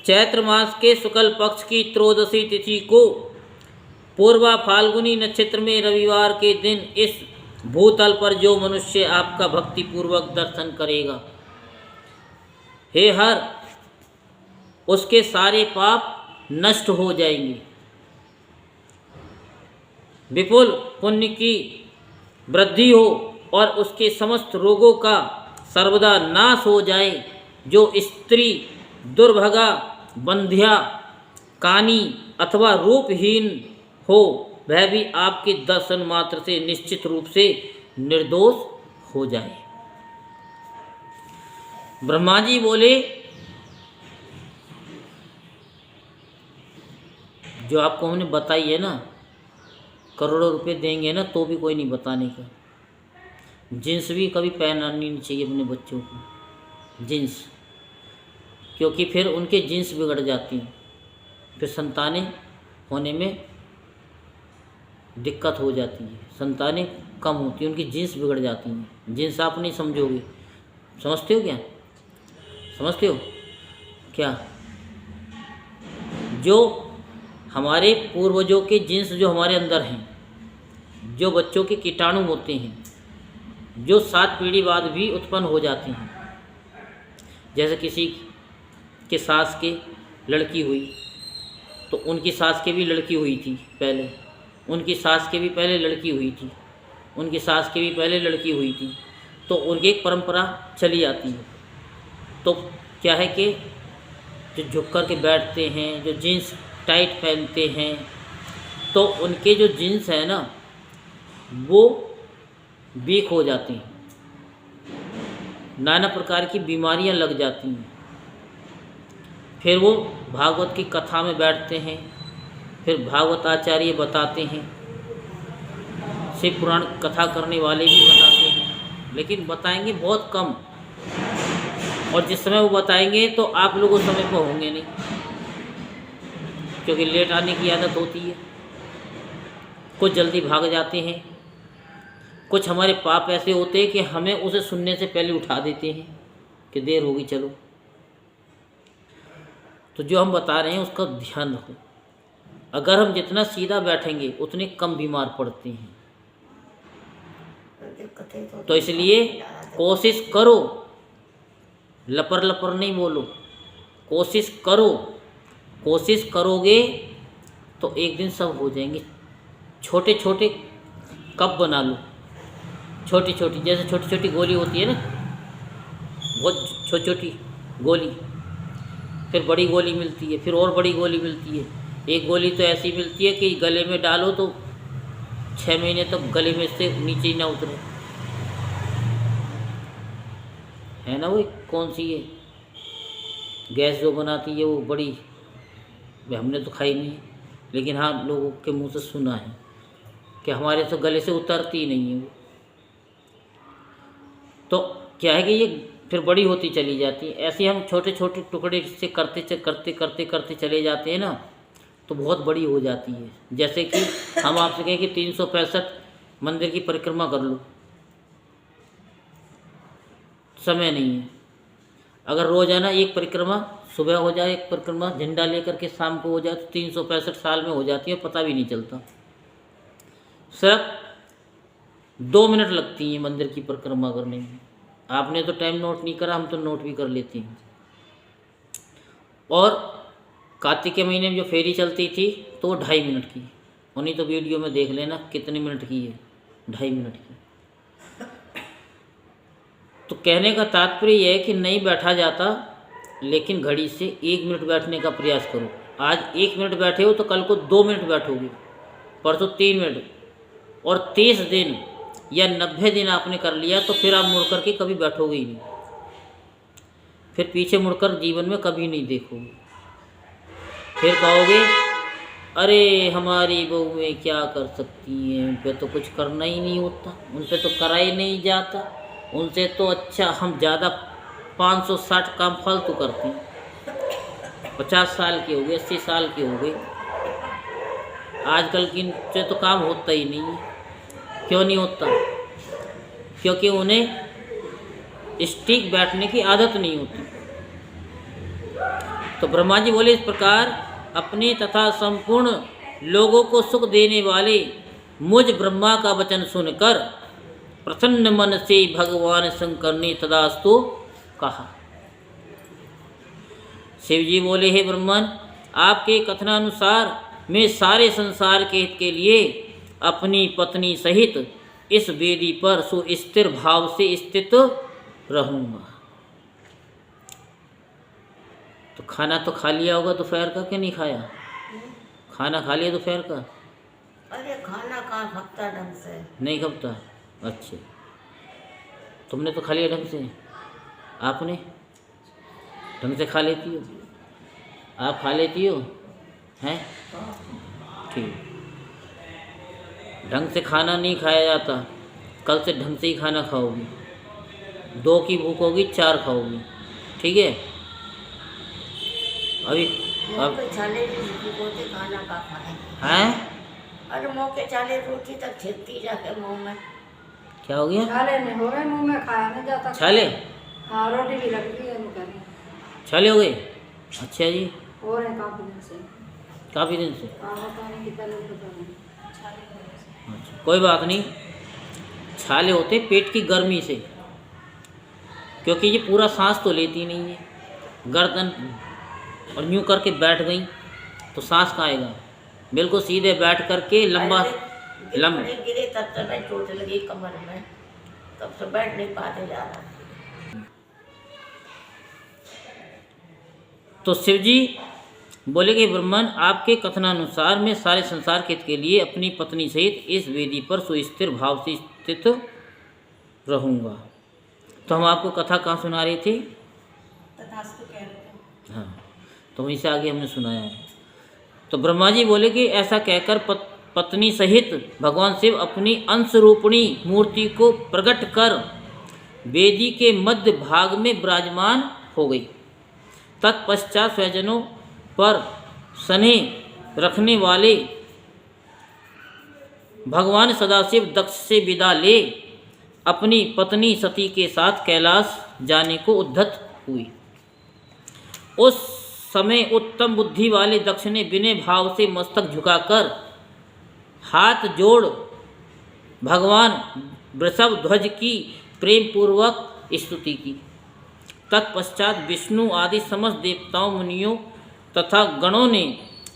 चैत्र मास के शुक्ल पक्ष की त्रयोदशी तिथि को पूर्वा फाल्गुनी नक्षत्र में रविवार के दिन इस भूतल पर जो मनुष्य आपका भक्ति पूर्वक दर्शन करेगा, हे हर, उसके सारे पाप नष्ट हो जाएंगे, विपुल पुण्य की वृद्धि हो और उसके समस्त रोगों का सर्वदा नाश हो जाए। जो स्त्री दुर्भगा, बंध्या, कानी अथवा रूपहीन हो, वह भी आपके दर्शन मात्र से निश्चित रूप से निर्दोष हो जाए। ब्रह्मा जी बोले, जो आपको हमने बताई है ना, करोड़ों रुपए देंगे ना तो भी कोई नहीं बताने का। जींस भी कभी पहनानी नहीं चाहिए अपने बच्चों को, जींस, क्योंकि फिर उनके जीन्स बिगड़ जाती हैं, फिर संतानें होने में दिक्कत हो जाती है, संतानें कम होती हैं, उनकी जीन्स बिगड़ जाती हैं। जीन्स आप नहीं समझोगे, समझते हो क्या? समझते हो क्या? जो हमारे पूर्वजों के जीन्स जो हमारे अंदर हैं, जो बच्चों के कीटाणु होते हैं, जो 7 पीढ़ी बाद भी उत्पन्न हो जाते हैं। जैसे किसी के सास के लड़की हुई तो उनकी सास के भी लड़की हुई थी पहले, उनकी सास के भी पहले लड़की हुई थी, उनकी सास के भी पहले लड़की हुई थी, तो उनकी एक परंपरा चली आती है। तो क्या है कि जो झुक कर के बैठते हैं, जो जीन्स टाइट पहनते हैं, तो उनके जो जीन्स है ना वो वीक हो जाते हैं, नाना प्रकार की बीमारियां लग जाती हैं। फिर वो भागवत की कथा में बैठते हैं, फिर भागवत आचार्य बताते हैं, शिव पुराण कथा करने वाले भी बताते हैं, लेकिन बताएंगे बहुत कम। और जिस समय वो बताएंगे तो आप लोग उस समय पर होंगे नहीं, क्योंकि लेट आने की आदत होती है। कुछ जल्दी भाग जाते हैं, कुछ हमारे पाप ऐसे होते हैं कि हमें उसे सुनने से पहले उठा देते हैं कि देर होगी चलो। तो जो हम बता रहे हैं उसका ध्यान रखो। अगर हम जितना सीधा बैठेंगे उतने कम बीमार पड़ते हैं। तो इसलिए कोशिश करो, लपर लपर नहीं बोलो, कोशिश करो। कोशिश करोगे तो एक दिन सब हो जाएंगे। छोटे छोटे कप बना लो, छोटी छोटी, जैसे छोटी छोटी गोली होती है ना, बहुत छोटी छोटी गोली, फिर बड़ी गोली मिलती है, फिर और बड़ी गोली मिलती है। एक गोली तो ऐसी मिलती है कि गले में डालो तो 6 महीने तक गले में से नीचे ही ना उतरे, है ना। वो कौन सी है गैस जो बनाती है वो बड़ी, हमने तो खाई नहीं है, लेकिन हाँ लोगों के मुंह से सुना है कि हमारे तो गले से उतरती ही नहीं है वो। तो क्या है कि ये फिर बड़ी होती चली जाती है। ऐसे हम छोटे छोटे टुकड़े से करते करते करते करते चले जाते हैं ना, तो बहुत बड़ी हो जाती है। जैसे कि हम आपसे कहें कि 365 मंदिर की परिक्रमा कर लो, समय नहीं है। अगर रोजाना एक परिक्रमा सुबह हो जाए, एक परिक्रमा झंडा लेकर के शाम को हो जाए, तो 365 साल में हो जाती है, पता भी नहीं चलता। सिर्फ 2 मिनट लगती हैं मंदिर की परिक्रमा करने में। आपने तो टाइम नोट नहीं करा, हम तो नोट भी कर लेते हैं। और कार्तिक के महीने में जो फेरी चलती थी तो वो 2.5 मिनट की, उन्हीं तो वीडियो में देख लेना कितने मिनट की है, 2.5 मिनट की। तो कहने का तात्पर्य यह है कि नहीं बैठा जाता, लेकिन घड़ी से 1 मिनट बैठने का प्रयास करो। आज 1 मिनट बैठे हो तो कल को 2 मिनट बैठोगे, परसों 3 मिनट, और 30 दिन या 90 दिन आपने कर लिया तो फिर आप मुड़ कर के कभी बैठोगे ही नहीं, फिर पीछे मुड़कर जीवन में कभी नहीं देखोगे। फिर कहोगे अरे हमारी बहुएं क्या कर सकती हैं, उन पे तो कुछ करना ही नहीं होता, उन पे तो करा ही नहीं जाता, उनसे तो अच्छा हम ज़्यादा 560 काम फालतू करते हैं। 50 साल के हो गए, 80 साल के हो गए, आजकल की इनसे तो काम होता ही नहीं है। क्यों नहीं होता? क्योंकि उन्हें स्टिक बैठने की आदत नहीं होती। तो ब्रह्मा जी बोले, इस प्रकार अपने तथा संपूर्ण लोगों को सुख देने वाले मुझ ब्रह्मा का वचन सुनकर प्रसन्न मन से भगवान शंकर ने तदास्तु कहा। शिव जी बोले, हे ब्रह्मन, आपके कथनानुसार मैं सारे संसार के हित के लिए अपनी पत्नी सहित इस वेदी पर सुस्थिर भाव से स्थित रहूंगा। तो खाना तो खा लिया होगा दोपहर का कि नहीं खाया? खाना खा लिया दोपहर का? अरे खाना कहाँ खपता ढंग से? नहीं खपता? अच्छा, तुमने तो खा लिया ढंग से, आपने ढंग से खा लेती हो, आप खा लेती हो हैं? ठीक, ढंग से खाना नहीं खाया जाता, कल से ढंग से ही खाना खाओगी। 2 की भूख होगी 4 खाओगी, ठीक है? अभी अब छाले रोटी बोलते खाना का खाए हैं? अरे मौके छाले रोटी तक छिपती जाके मुंह में। क्या हो गया? छाले नहीं हो गए, मुंह में खाया नहीं जाता। छाले? हाँ, रोटी भी लगती है मुँह में। छाले हो गए? अच्छा जी, हो रहे काफी दिन से। काफ़ी दिन से? हाँ, पता नहीं कितना लोग पता नहीं। अच्छा, कोई बात नहीं। छाले होते पेट की गर्मी से, क्योंकि ये पूरा सांस तो लेती नहीं है, गर्दन और यूँ करके बैठ गई तो सांस कहाँ आएगा? बिल्कुल सीधे बैठ करके लंबा गिरे तब से मैं चोट लगी कमर में, तब से बैठ नहीं पाते जा रहा। तो शिव जी बोले कि ब्रह्मन, आपके कथनानुसार मैं सारे संसार के हित के लिए अपनी पत्नी सहित इस वेदी पर सुस्थिर भाव से स्थित रहूँगा। तो हम आपको कथा कहाँ सुना रहे थे? तथास्तु कह रहे थे। हाँ, तो वहीं से आगे हमने सुनाया है। तो ब्रह्मा जी बोले कि ऐसा कहकर पत्नी सहित भगवान शिव अपनी अंशरूपिणी मूर्ति को प्रकट कर वेदी के मध्य भाग में विराजमान हो गई। तत्पश्चात स्वजनों पर स्नेह रखने वाले भगवान सदाशिव दक्ष से विदा ले अपनी पत्नी सती के साथ कैलाश जाने को उद्यत हुई। उस समय उत्तम बुद्धि वाले दक्ष ने विनय भाव से मस्तक झुकाकर हाथ जोड़ भगवान वृषभ ध्वज की प्रेम पूर्वक स्तुति की। तत्पश्चात विष्णु आदि समस्त देवताओं, मुनियों तथा गणों ने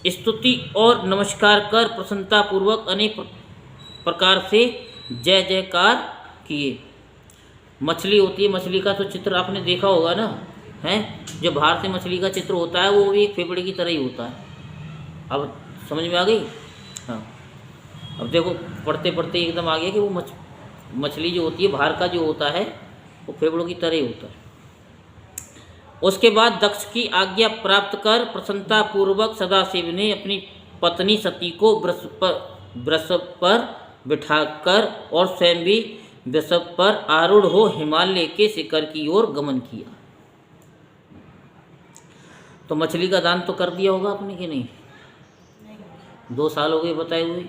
स्तुति और नमस्कार कर प्रसन्नता पूर्वक अनेक प्रकार से जय जयकार किए। मछली होती है, मछली का तो चित्र आपने देखा होगा ना, है जो बाहर से मछली का चित्र होता है वो भी एक फेफड़े की तरह ही होता है। अब समझ में आ गई? हाँ, अब देखो पढ़ते पढ़ते एकदम आ गया कि वो मछली जो होती है बाहर का जो होता है वो फेफड़ों की तरह ही होता है। उसके बाद दक्ष की आज्ञा प्राप्त कर प्रसन्नता पूर्वक सदाशिव ने अपनी पत्नी सती को वृषभ पर बिठाकर और स्वयं भी वृषभ पर आरूढ़ हो हिमालय के शिखर की ओर गमन किया। तो मछली का दान तो कर दिया होगा आपने कि नहीं? 2 साल हो गए बताए हुए।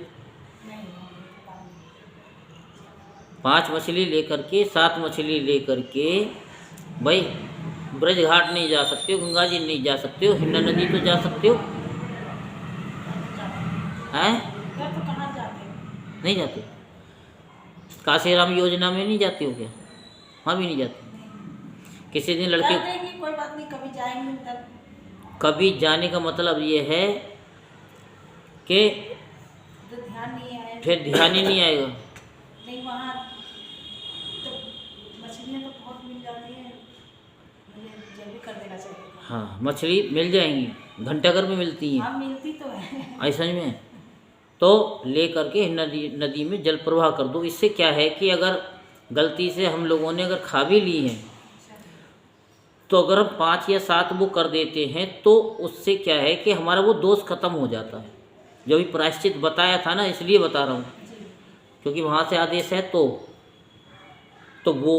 5 मछली लेकर के 7 मछली लेकर के भाई ब्रज घाट नहीं जा सकते हो, गंगा जी नहीं जा सकते हो, हिन्ना नदी तो जा सकते हो, हैं? नहीं जाते? काशीराम योजना में नहीं जाते हो क्या? वहाँ भी नहीं जाते? किसी दिन लड़के कोई बात नहीं, कभी जाएंगे तब। कभी जाने का मतलब ये है कि तो ध्यान नहीं आएगा, फिर ध्यान ही नहीं आएगा। नहीं वहाँ तो मछलियाँ तो बहुत मिल जाती हैं, मुझे जल्दी कर देना चाहिए। हाँ, मछली मिल जाएंगी, घंटाघर में मिलती हैं। हाँ मिलती तो है। ऐसा में तो ले करके नदी में जल प्रवाह कर दो। इससे क्या है कि अगर गलती से हम लोगों ने अगर खा भी ली है तो अगर हम 5 या 7 वो कर देते हैं तो उससे क्या है कि हमारा वो दोष खत्म हो जाता है। जो भी प्रायश्चित बताया था ना, इसलिए बता रहा हूँ क्योंकि वहाँ से आदेश है तो वो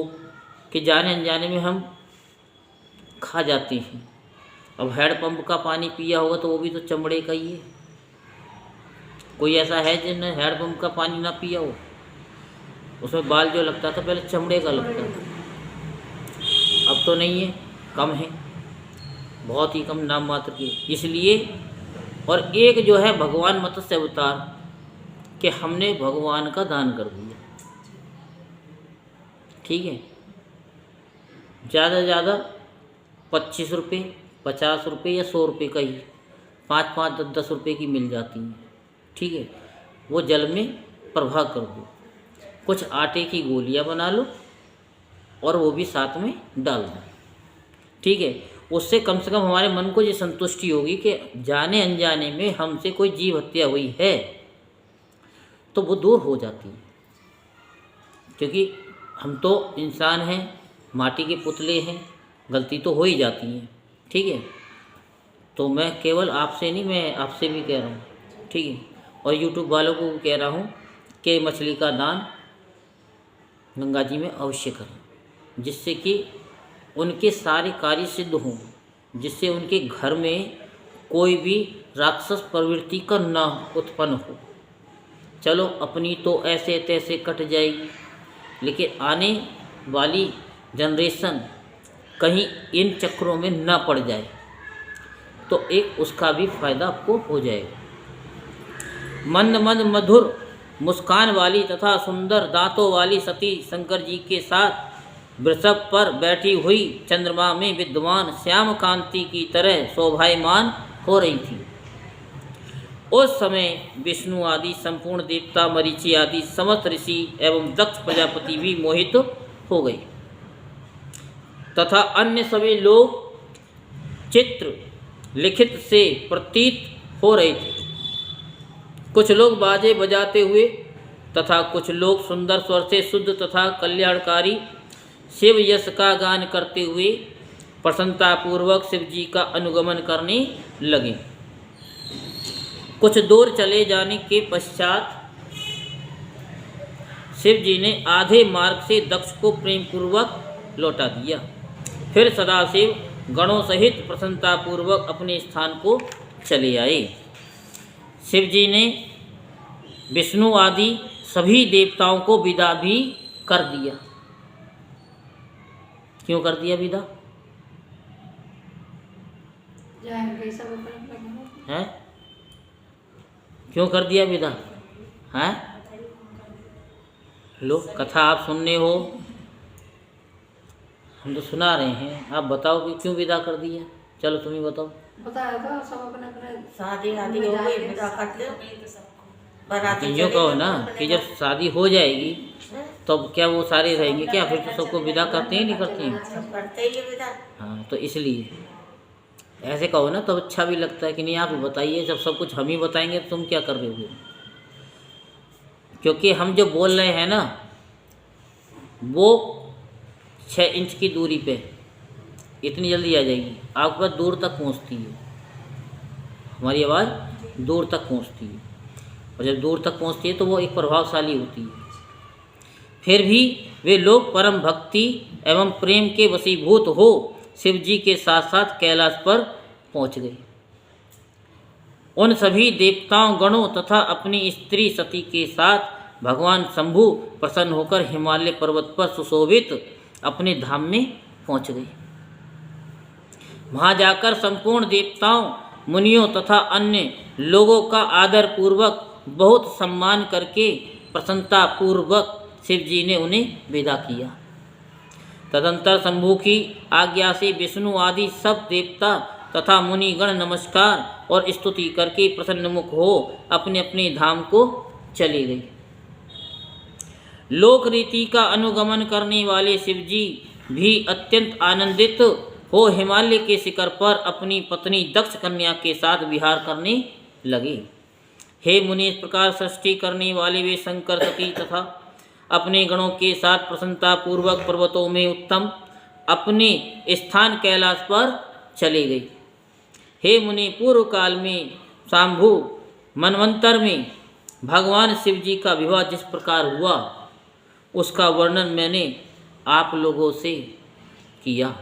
कि जाने अनजाने में हम खा जाते हैं। अब हैंडपम्प का पानी पिया होगा तो वो भी तो चमड़े का ही है। कोई ऐसा है जिसने हैंडपम्प का पानी ना पिया हो? उसमें बाल जो लगता था पहले चमड़े का लगता था, अब तो नहीं है, कम है, बहुत ही कम, नाम मात्र के। इसलिए और एक जो है भगवान मत्स्य अवतार कि हमने भगवान का दान कर दिया, ठीक है। ज़्यादा से ज़्यादा 25 रुपये, 50 रुपये या 100 रुपये का ही 5-5, 10-10 रुपये की मिल जाती हैं, ठीक है। वो जल में प्रवाह कर दो, कुछ आटे की गोलियां बना लो और वो भी साथ में डाल दो, ठीक है। उससे कम से कम हमारे मन को ये संतुष्टि होगी कि जाने अनजाने में हमसे कोई जीव हत्या हुई है तो वो दूर हो जाती है। क्योंकि हम तो इंसान हैं, माटी के पुतले हैं, गलती तो हो ही जाती है, ठीक है। तो मैं केवल आपसे नहीं, मैं आपसे भी कह रहा हूँ, ठीक है, और यूट्यूब वालों को कह रहा हूँ कि मछली का दान गंगा जी में अवश्य करें, जिससे कि उनके सारे कार्य सिद्ध हों, जिससे उनके घर में कोई भी राक्षस प्रवृत्ति का ना उत्पन्न हो। चलो अपनी तो ऐसे तैसे कट जाएगी, लेकिन आने वाली जनरेशन कहीं इन चक्रों में ना पड़ जाए तो एक उसका भी फायदा आपको हो जाएगा। मंद मंद मधुर मुस्कान वाली तथा सुंदर दांतों वाली सती शंकर जी के साथ वृषभ पर बैठी हुई चंद्रमा में विद्वान श्याम कांति की तरह शोभायमान हो रही थी। उस समय विष्णु आदि संपूर्ण देवता, मरीचि आदि समस्त ऋषि एवं दक्ष प्रजापति भी मोहित हो गए तथा अन्य सभी लोग चित्र लिखित से प्रतीत हो रहे थे। कुछ लोग बाजे बजाते हुए तथा कुछ लोग सुंदर स्वर से शुद्ध तथा कल्याणकारी शिव यश का गान करते हुए प्रसन्नतापूर्वक शिव जी का अनुगमन करने लगे। कुछ दूर चले जाने के पश्चात शिव जी ने आधे मार्ग से दक्ष को प्रेम पूर्वक लौटा दिया। फिर सदाशिव गणों सहित प्रसन्नतापूर्वक अपने स्थान को चले आए। शिव जी ने विष्णु आदि सभी देवताओं को विदा भी कर दिया। क्यों कर दिया विदा? जाएंगे सब अपने हैं? क्यों कर दिया विदा? हैं? लो, कथा आप सुनने हो, हम तो सुना रहे हैं, आप बताओ कि क्यों विदा कर दिया। चलो तुम ही बताओ। बताया तो सब अपने अपने शादी आदि हो गई, विदा कर लो, बाराती यूँ चले कहो गए, ना अपने कि जब शादी हो जाएगी तो क्या वो सारे रहेंगे क्या? फिर तो सबको विदा करते हैं नहीं करते हैं? सब करते ही है विदा। हाँ, तो इसलिए ऐसे कहो ना तो अच्छा भी लगता है कि नहीं आप बताइए। जब सब कुछ हम ही बताएंगे तो तुम क्या कर रहे हो? क्योंकि हम जो बोल रहे हैं ना वो 6 इंच की दूरी पे इतनी जल्दी आ जाएगी, आपके पास दूर तक पहुंचती है, हमारी आवाज़ दूर तक पहुंचती है। और जब दूर तक पहुंचती है तो वो एक प्रभावशाली होती है। फिर भी वे लोग परम भक्ति एवं प्रेम के वशीभूत हो शिव जी के साथ साथ कैलाश पर पहुंच गए। उन सभी देवताओं गणों तथा अपनी स्त्री सती के साथ भगवान शंभु प्रसन्न होकर हिमालय पर्वत पर सुशोभित अपने धाम में पहुंच गए। वहाँ जाकर संपूर्ण देवताओं, मुनियों तथा अन्य लोगों का आदर पूर्वक बहुत सम्मान करके प्रसन्नता पूर्वक शिव जी ने उन्हें विदा किया। तदंतर शंभु की आज्ञा से विष्णु आदि सब देवता तथा मुनिगण नमस्कार और स्तुति करके प्रसन्नमुख हो अपने अपने धाम को चले गए। लोक रीति का अनुगमन करने वाले शिव जी भी अत्यंत आनंदित हो हिमालय के शिखर पर अपनी पत्नी दक्ष कन्या के साथ विहार करने लगे। हे मुनि, इस प्रकार सृष्टि करने वाले वे शंकर सती तथा अपने गणों के साथ प्रसन्नता पूर्वक पर्वतों में उत्तम अपने स्थान कैलाश पर चले गए। हे मुनि, पूर्व काल में शाम्भु मनवंतर में भगवान शिव जी का विवाह जिस प्रकार हुआ उसका वर्णन मैंने आप लोगों से किया।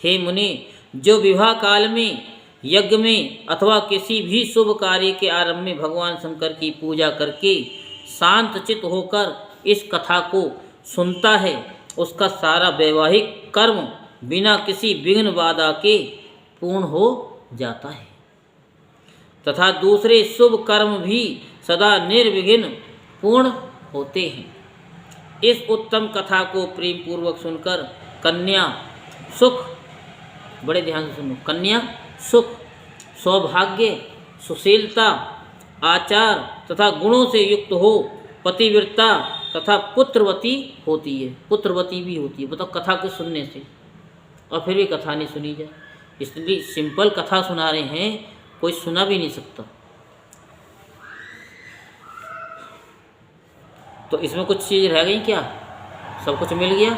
हे मुनि, जो विवाह काल में यज्ञ में अथवा किसी भी शुभ कार्य के आरंभ में भगवान शंकर की पूजा करके शांत चित्त होकर इस कथा को सुनता है उसका सारा वैवाहिक कर्म बिना किसी विघ्न बाधा के पूर्ण हो जाता है तथा दूसरे शुभ कर्म भी सदा निर्विघ्न पूर्ण होते हैं। इस उत्तम कथा को प्रेम पूर्वक सुनकर कन्या सुख, बड़े ध्यान से सुनो, कन्या सुख, सौभाग्य, सुशीलता, आचार तथा गुणों से युक्त हो पतिव्रता तथा पुत्रवती होती है। पुत्रवती भी होती है, बताओ, कथा को सुनने से। और फिर भी कथा नहीं सुनी जाए, इसलिए सिंपल कथा सुना रहे हैं, कोई सुना भी नहीं सकता। तो इसमें कुछ चीज़ रह गई क्या? सब कुछ मिल गया।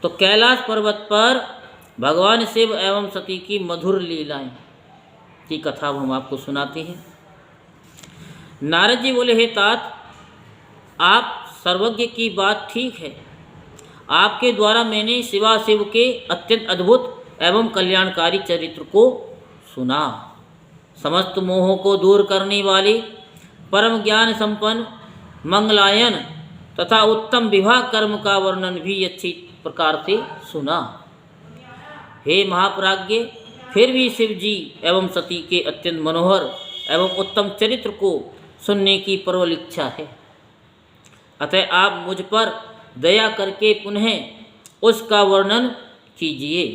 तो कैलाश पर्वत पर भगवान शिव एवं सती की मधुर लीलाएं की कथा हम आपको सुनाते हैं। नारद जी बोले, हे तात, आप सर्वज्ञ की बात ठीक है। आपके द्वारा मैंने शिवाशिव के अत्यंत अद्भुत एवं कल्याणकारी चरित्र को सुना। समस्त मोहों को दूर करने वाले परम ज्ञान संपन्न मंगलायन तथा उत्तम विवाह कर्म का वर्णन भी अच्छी प्रकार से सुना। हे महाप्राज्ञ, फिर भी शिव जी एवं सती के अत्यंत मनोहर एवं उत्तम चरित्र को सुनने की प्रबल इच्छा है। अतः आप मुझ पर दया करके पुनः उसका वर्णन कीजिए।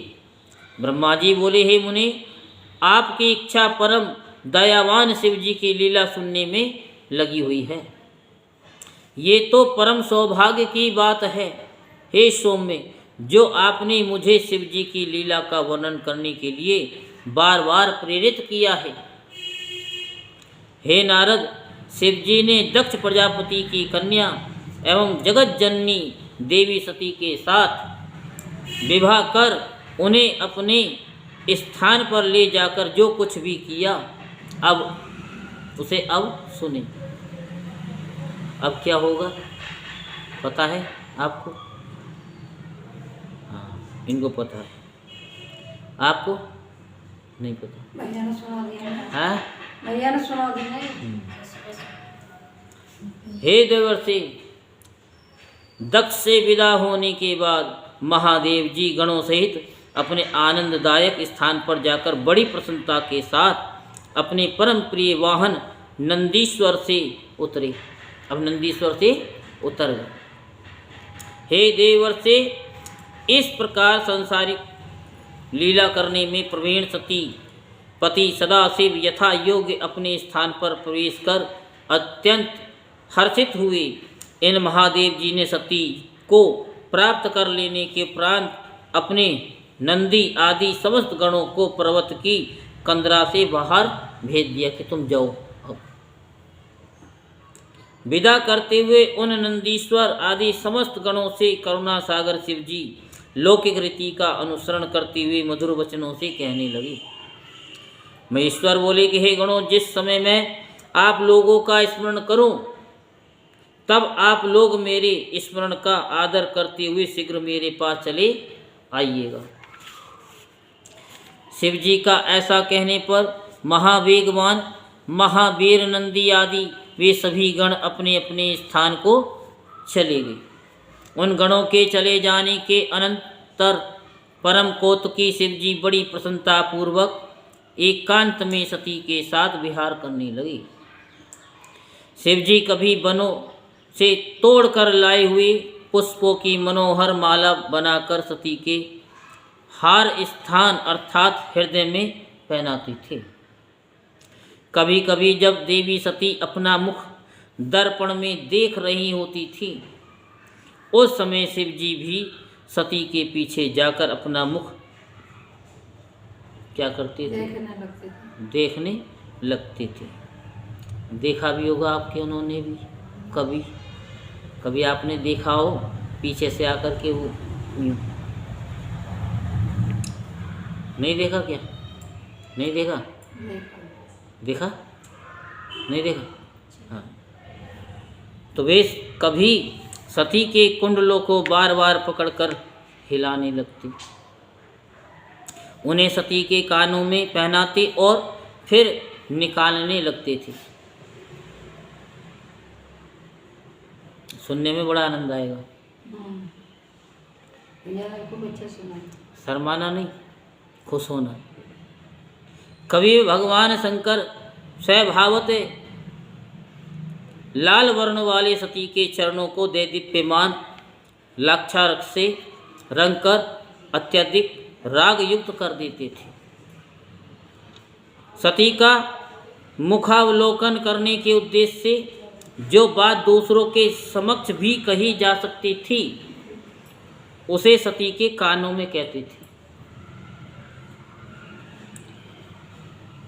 ब्रह्मा जी बोले, हे मुनि, आपकी इच्छा परम दयावान शिव जी की लीला सुनने में लगी हुई है। ये तो परम सौभाग्य की बात है हे सौम्य, जो आपने मुझे शिव जी की लीला का वर्णन करने के लिए बार बार प्रेरित किया है। हे नारद, शिव जी ने दक्ष प्रजापति की कन्या एवं जगत जननी देवी सती के साथ विवाह कर उन्हें अपने स्थान पर ले जाकर जो कुछ भी किया, अब सुने। अब क्या होगा पता है आपको? हाँ, इनको पता है, आपको नहीं पता। भैया ने सुना दिया। हाँ, भैया ने सुना दिया। हे देवर्षि, दक्ष से विदा होने के बाद महादेव जी गणों सहित अपने आनंददायक स्थान पर जाकर बड़ी प्रसन्नता के साथ अपने परम प्रिय वाहन नंदीश्वर से उतरे। अब नंदीश्वर से उतर गए। हे देवर्षि, इस प्रकार संसारिक लीला करने में प्रवीण सती पति सदाशिव यथा योग्य अपने स्थान पर प्रवेश कर अत्यंत हर्षित हुए। इन महादेव जी ने सती को प्राप्त कर लेने के उपरांत अपने नंदी आदि समस्त गणों को पर्वत की कंदरा से बाहर भेज दिया कि तुम जाओ। अब विदा करते हुए उन नंदीश्वर आदि समस्त गणों से करुणा सागर शिव जी लौकिक रीति का अनुसरण करते हुए मधुर वचनों से कहने लगे। महेश्वर बोले कि हे गणों, जिस समय मैं आप लोगों का स्मरण करूं, तब आप लोग मेरे स्मरण का आदर करते हुए शीघ्र मेरे पास चले आइएगा। शिव जी का ऐसा कहने पर महावेगवान महावीर नंदी आदि वे सभी गण अपने अपने स्थान को चले गए। उन गणों के चले जाने के अनंतर परम कौतुकी शिव जी बड़ी प्रसन्नता पूर्वक एकांत में सती के साथ विहार करने लगे। शिव जी कभी वनों से तोड़कर लाए हुए पुष्पों की मनोहर माला बनाकर सती के हार स्थान अर्थात हृदय में पहनाते थे। कभी कभी जब देवी सती अपना मुख दर्पण में देख रही होती थी, उस समय शिव जी भी सती के पीछे जाकर अपना मुख क्या करते थे? देखने लगते थे। देखा भी होगा आपके उन्होंने भी कभी कभी आपने देखा हो पीछे से आकर के वो यूं। नहीं देखा क्या? नहीं देखा? देखा? नहीं देखा? हाँ। तो वे कभी सती के कुंडलों को बार बार पकड़कर हिलाने लगती, उन्हें सती के कानों में पहनाते और फिर निकालने लगते थे। सुनने में बड़ा आनंद आएगा। शर्माना नहीं, खुश होना। कभी भगवान शंकर स्वभावत लाल वर्ण वाले सती के चरणों को दैदीप्यमान लाक्षारक्त से रंगकर अत्यधिक राग युक्त कर देते थे। सती का मुखावलोकन करने के उद्देश्य से जो बात दूसरों के समक्ष भी कही जा सकती थी, उसे सती के कानों में कहते थे।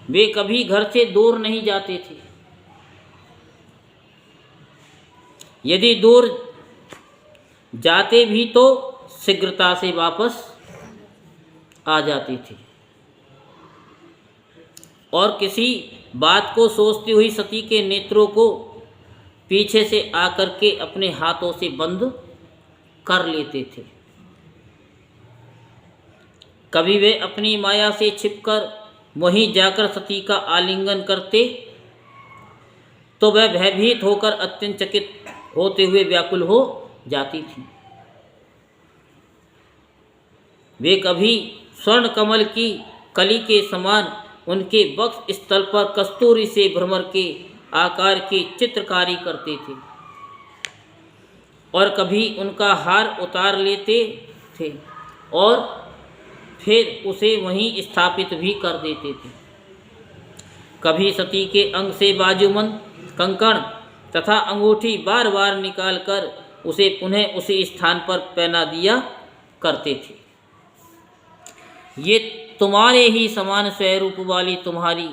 वे कभी घर से दूर नहीं जाते थे। यदि दूर जाते भी तो शीघ्रता से वापस आ जाती थी और किसी बात को सोचती हुई सती के नेत्रों को पीछे से आकर के अपने हाथों से बंद कर लेते थे। कभी वे अपनी माया से छिपकर वहीं जाकर सती का आलिंगन करते तो वह भयभीत होकर अत्यंत चकित होते हुए व्याकुल हो जाती थी। वे कभी स्वर्ण कमल की कली के समान उनके वक्ष स्थल पर कस्तूरी से भ्रमर के आकार की चित्रकारी करते थे और कभी उनका हार उतार लेते थे और फिर उसे वहीं स्थापित भी कर देते थे। कभी सती के अंग से बाजूबंद कंकण तथा अंगूठी बार बार निकालकर उसे पुनः उसी स्थान पर पहना दिया करते थे। ये तुम्हारे ही समान स्वरूप वाली तुम्हारी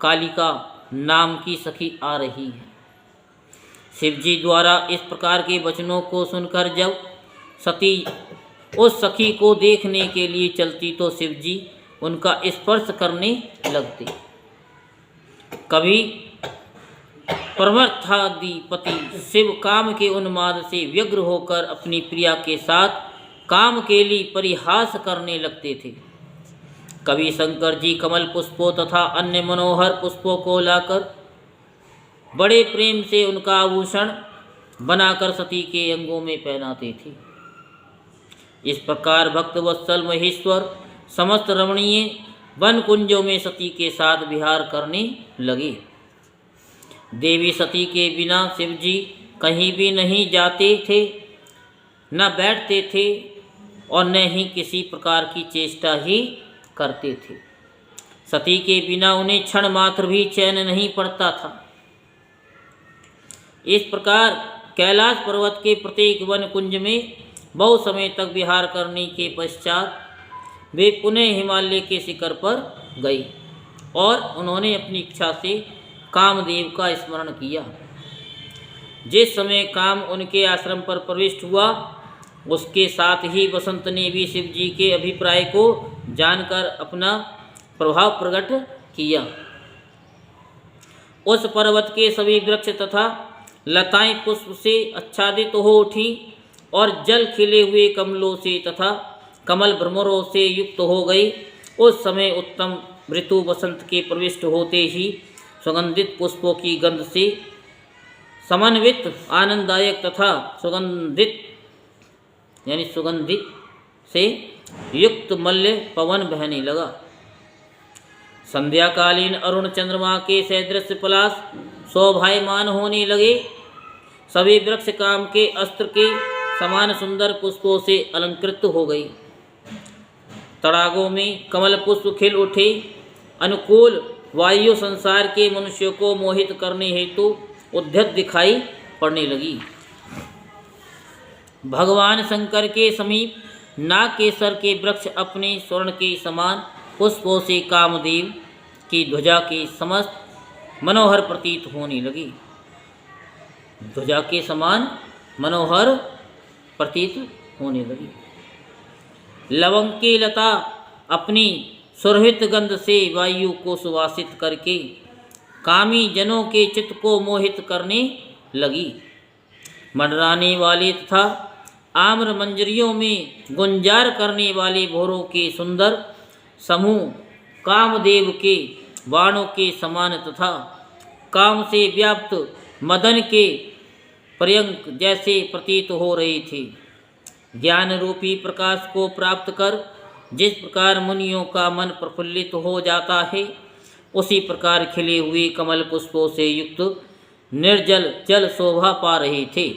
कालिका नाम की सखी आ रही है। शिव जी द्वारा इस प्रकार के वचनों को सुनकर जब सती उस सखी को देखने के लिए चलती तो शिव जी उनका स्पर्श करने लगते। कभी परमर्थाधिपति शिव काम के उन्माद से व्यग्र होकर अपनी प्रिया के साथ काम के लिए परिहास करने लगते थे। कभी शंकर जी कमल पुष्पों तथा अन्य मनोहर पुष्पों को लाकर बड़े प्रेम से उनका आभूषण बनाकर सती के अंगों में पहनाते थे। इस प्रकार भक्तवत्सल महेश्वर समस्त रमणीय वन कुंजों में सती के साथ विहार करने लगे। देवी सती के बिना शिव जी कहीं भी नहीं जाते थे, न बैठते थे और न ही किसी प्रकार की चेष्टा ही करते थे। सती के बिना उन्हें क्षण मात्र भी चैन नहीं पड़ता था। इस प्रकार कैलाश पर्वत के प्रत्येक वन कुंज में बहुत समय तक विहार करने के पश्चात वे पुनः हिमालय के शिखर पर गई और उन्होंने अपनी इच्छा से कामदेव का स्मरण किया। जिस समय काम उनके आश्रम पर प्रविष्ट हुआ, उसके साथ ही बसंत ने भी शिव जी के अभिप्राय को जानकर अपना प्रभाव प्रकट किया। उस पर्वत के सभी वृक्ष तथा लताएं पुष्प से आच्छादित हो उठी और जल खिले हुए कमलों से तथा कमल भ्रमरों से युक्त हो गई। उस समय उत्तम ऋतु बसंत के प्रविष्ट होते ही सुगंधित पुष्पों की गंध से समन्वित आनंददायक तथा सुगंधित से युक्त मल्य पवन बहने लगा। संध्याकालीन अरुण चंद्रमा के सदृश पलाश शोभायमान होने लगे। सभी वृक्ष काम के अस्त्र के समान सुंदर पुष्पों से अलंकृत हो गई। तड़ागों में कमल पुष्प खिल उठे। अनुकूल वायु संसार के मनुष्यों को मोहित करने हेतु उद्यत दिखाई पड़ने लगी। भगवान शंकर के समीप नागकेसर के वृक्ष अपने स्वर्ण के समान पुष्पों से कामदेव की ध्वजा के समस्त मनोहर प्रतीत होने लगी। ध्वजा के समान मनोहर प्रतीत होने लगी। लवंग की लता अपनी सुरभित गंध से वायु को सुवासित करके कामी जनों के चित्त को मोहित करने लगी। मंडराने वाले तथा आम्र मंजरियों में गुंजार करने वाले भोरों के सुंदर समूह कामदेव के बाणों के समान तथा काम से व्याप्त मदन के पर्यंक जैसे प्रतीत हो रहे थे। ज्ञान रूपी प्रकाश को प्राप्त कर जिस प्रकार मुनियों का मन प्रफुल्लित हो जाता है, उसी प्रकार खिले हुए कमल पुष्पों से युक्त निर्जल जल शोभा पा रहे थे।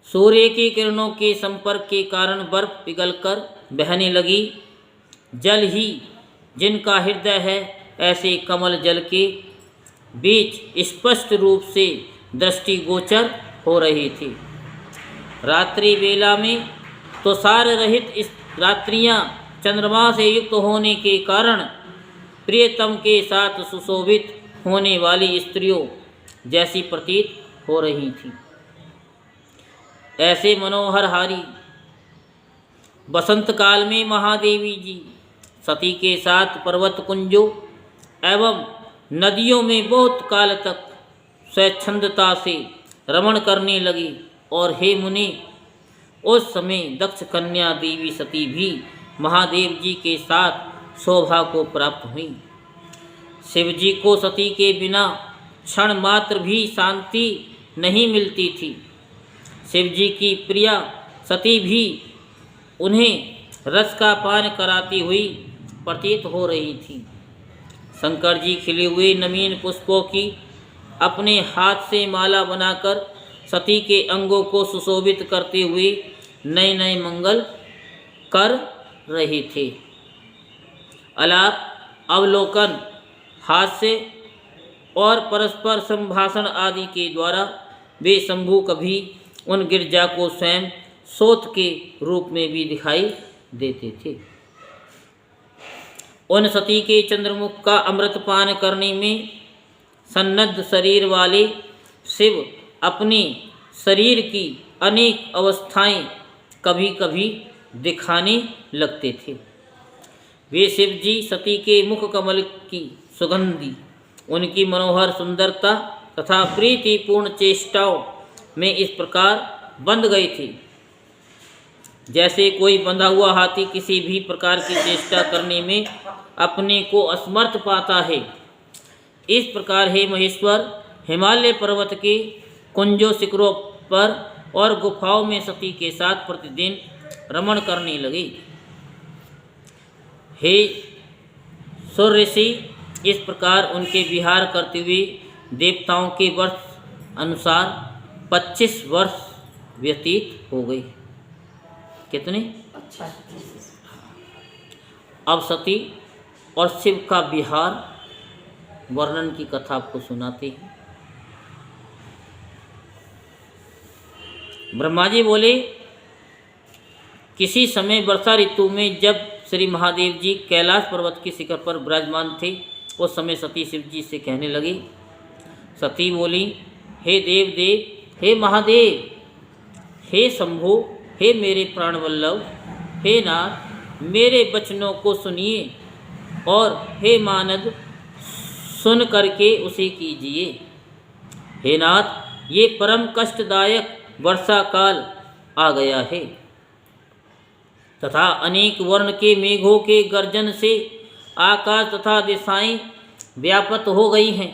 सूर्य की किरणों के संपर्क के कारण बर्फ पिघलकर बहने लगी। जल ही जिनका हृदय है, ऐसे कमल जल के बीच स्पष्ट रूप से दृष्टिगोचर हो रहे थे। रात्रि वेला में तुषार रहित इस रात्रियां चंद्रमा से युक्त होने के कारण प्रियतम के साथ सुशोभित होने वाली स्त्रियों जैसी प्रतीत हो रही थी। ऐसे मनोहर हारी बसंत काल में महादेवी जी सती के साथ पर्वत कुंजों एवं नदियों में बहुत काल तक स्वच्छंदता से रमण करने लगी। और हे मुनि, उस समय दक्ष कन्या देवी सती भी महादेव जी के साथ शोभा को प्राप्त हुई। शिव जी को सती के बिना क्षण मात्र भी शांति नहीं मिलती थी। शिव जी की प्रिया सती भी उन्हें रस का पान कराती हुई प्रतीत हो रही थी। शंकर जी खिले हुए नवीन पुष्पों की अपने हाथ से माला बनाकर सती के अंगों को सुशोभित करते हुए नए नए मंगल कर रहे थे। आलाप, अवलोकन, हास्य और परस्पर संभाषण आदि के द्वारा वे शंभु कभी उन गिरजा को स्वयं सोत के रूप में भी दिखाई देते थे। उन सती के चंद्रमुख का अमृतपान करने में सन्नद्ध शरीर वाले शिव अपने शरीर की अनेक अवस्थाएं कभी कभी दिखाने लगते थे। वे शिव जी सती के मुख कमल की सुगंधी, उनकी मनोहर सुंदरता तथा प्रीतिपूर्ण चेष्टाओं में इस प्रकार बंध गए थे जैसे कोई बंधा हुआ हाथी किसी भी प्रकार की चेष्टा करने में अपने को असमर्थ पाता है। इस प्रकार हे महेश्वर, हिमालय पर्वत के कुंजों, शिखरों पर और गुफाओं में सती के साथ प्रतिदिन रमण करने लगे। हे सूर्य ऋषि, इस प्रकार उनके विहार करते हुए देवताओं के वर्ष अनुसार 25 वर्ष व्यतीत हो गए। कितने? अच्छा। अब सती और शिव का विहार वर्णन की कथा आपको सुनाते हैं। ब्रह्मा जी बोले, किसी समय वर्षा ऋतु में जब श्री महादेव जी कैलाश पर्वत के शिखर पर विराजमान थे, उस समय सती शिव जी से कहने लगी। सती बोली, हे देव देव, हे महादेव, हे शंभो, हे मेरे प्राणवल्लभ, हे नाथ, मेरे वचनों को सुनिए और हे मानद सुन करके उसे कीजिए। हे नाथ, ये परम कष्टदायक वर्षा काल आ गया है तथा अनेक वर्ण के मेघों के गर्जन से आकाश तथा दिशाएं व्याप्त हो गई हैं।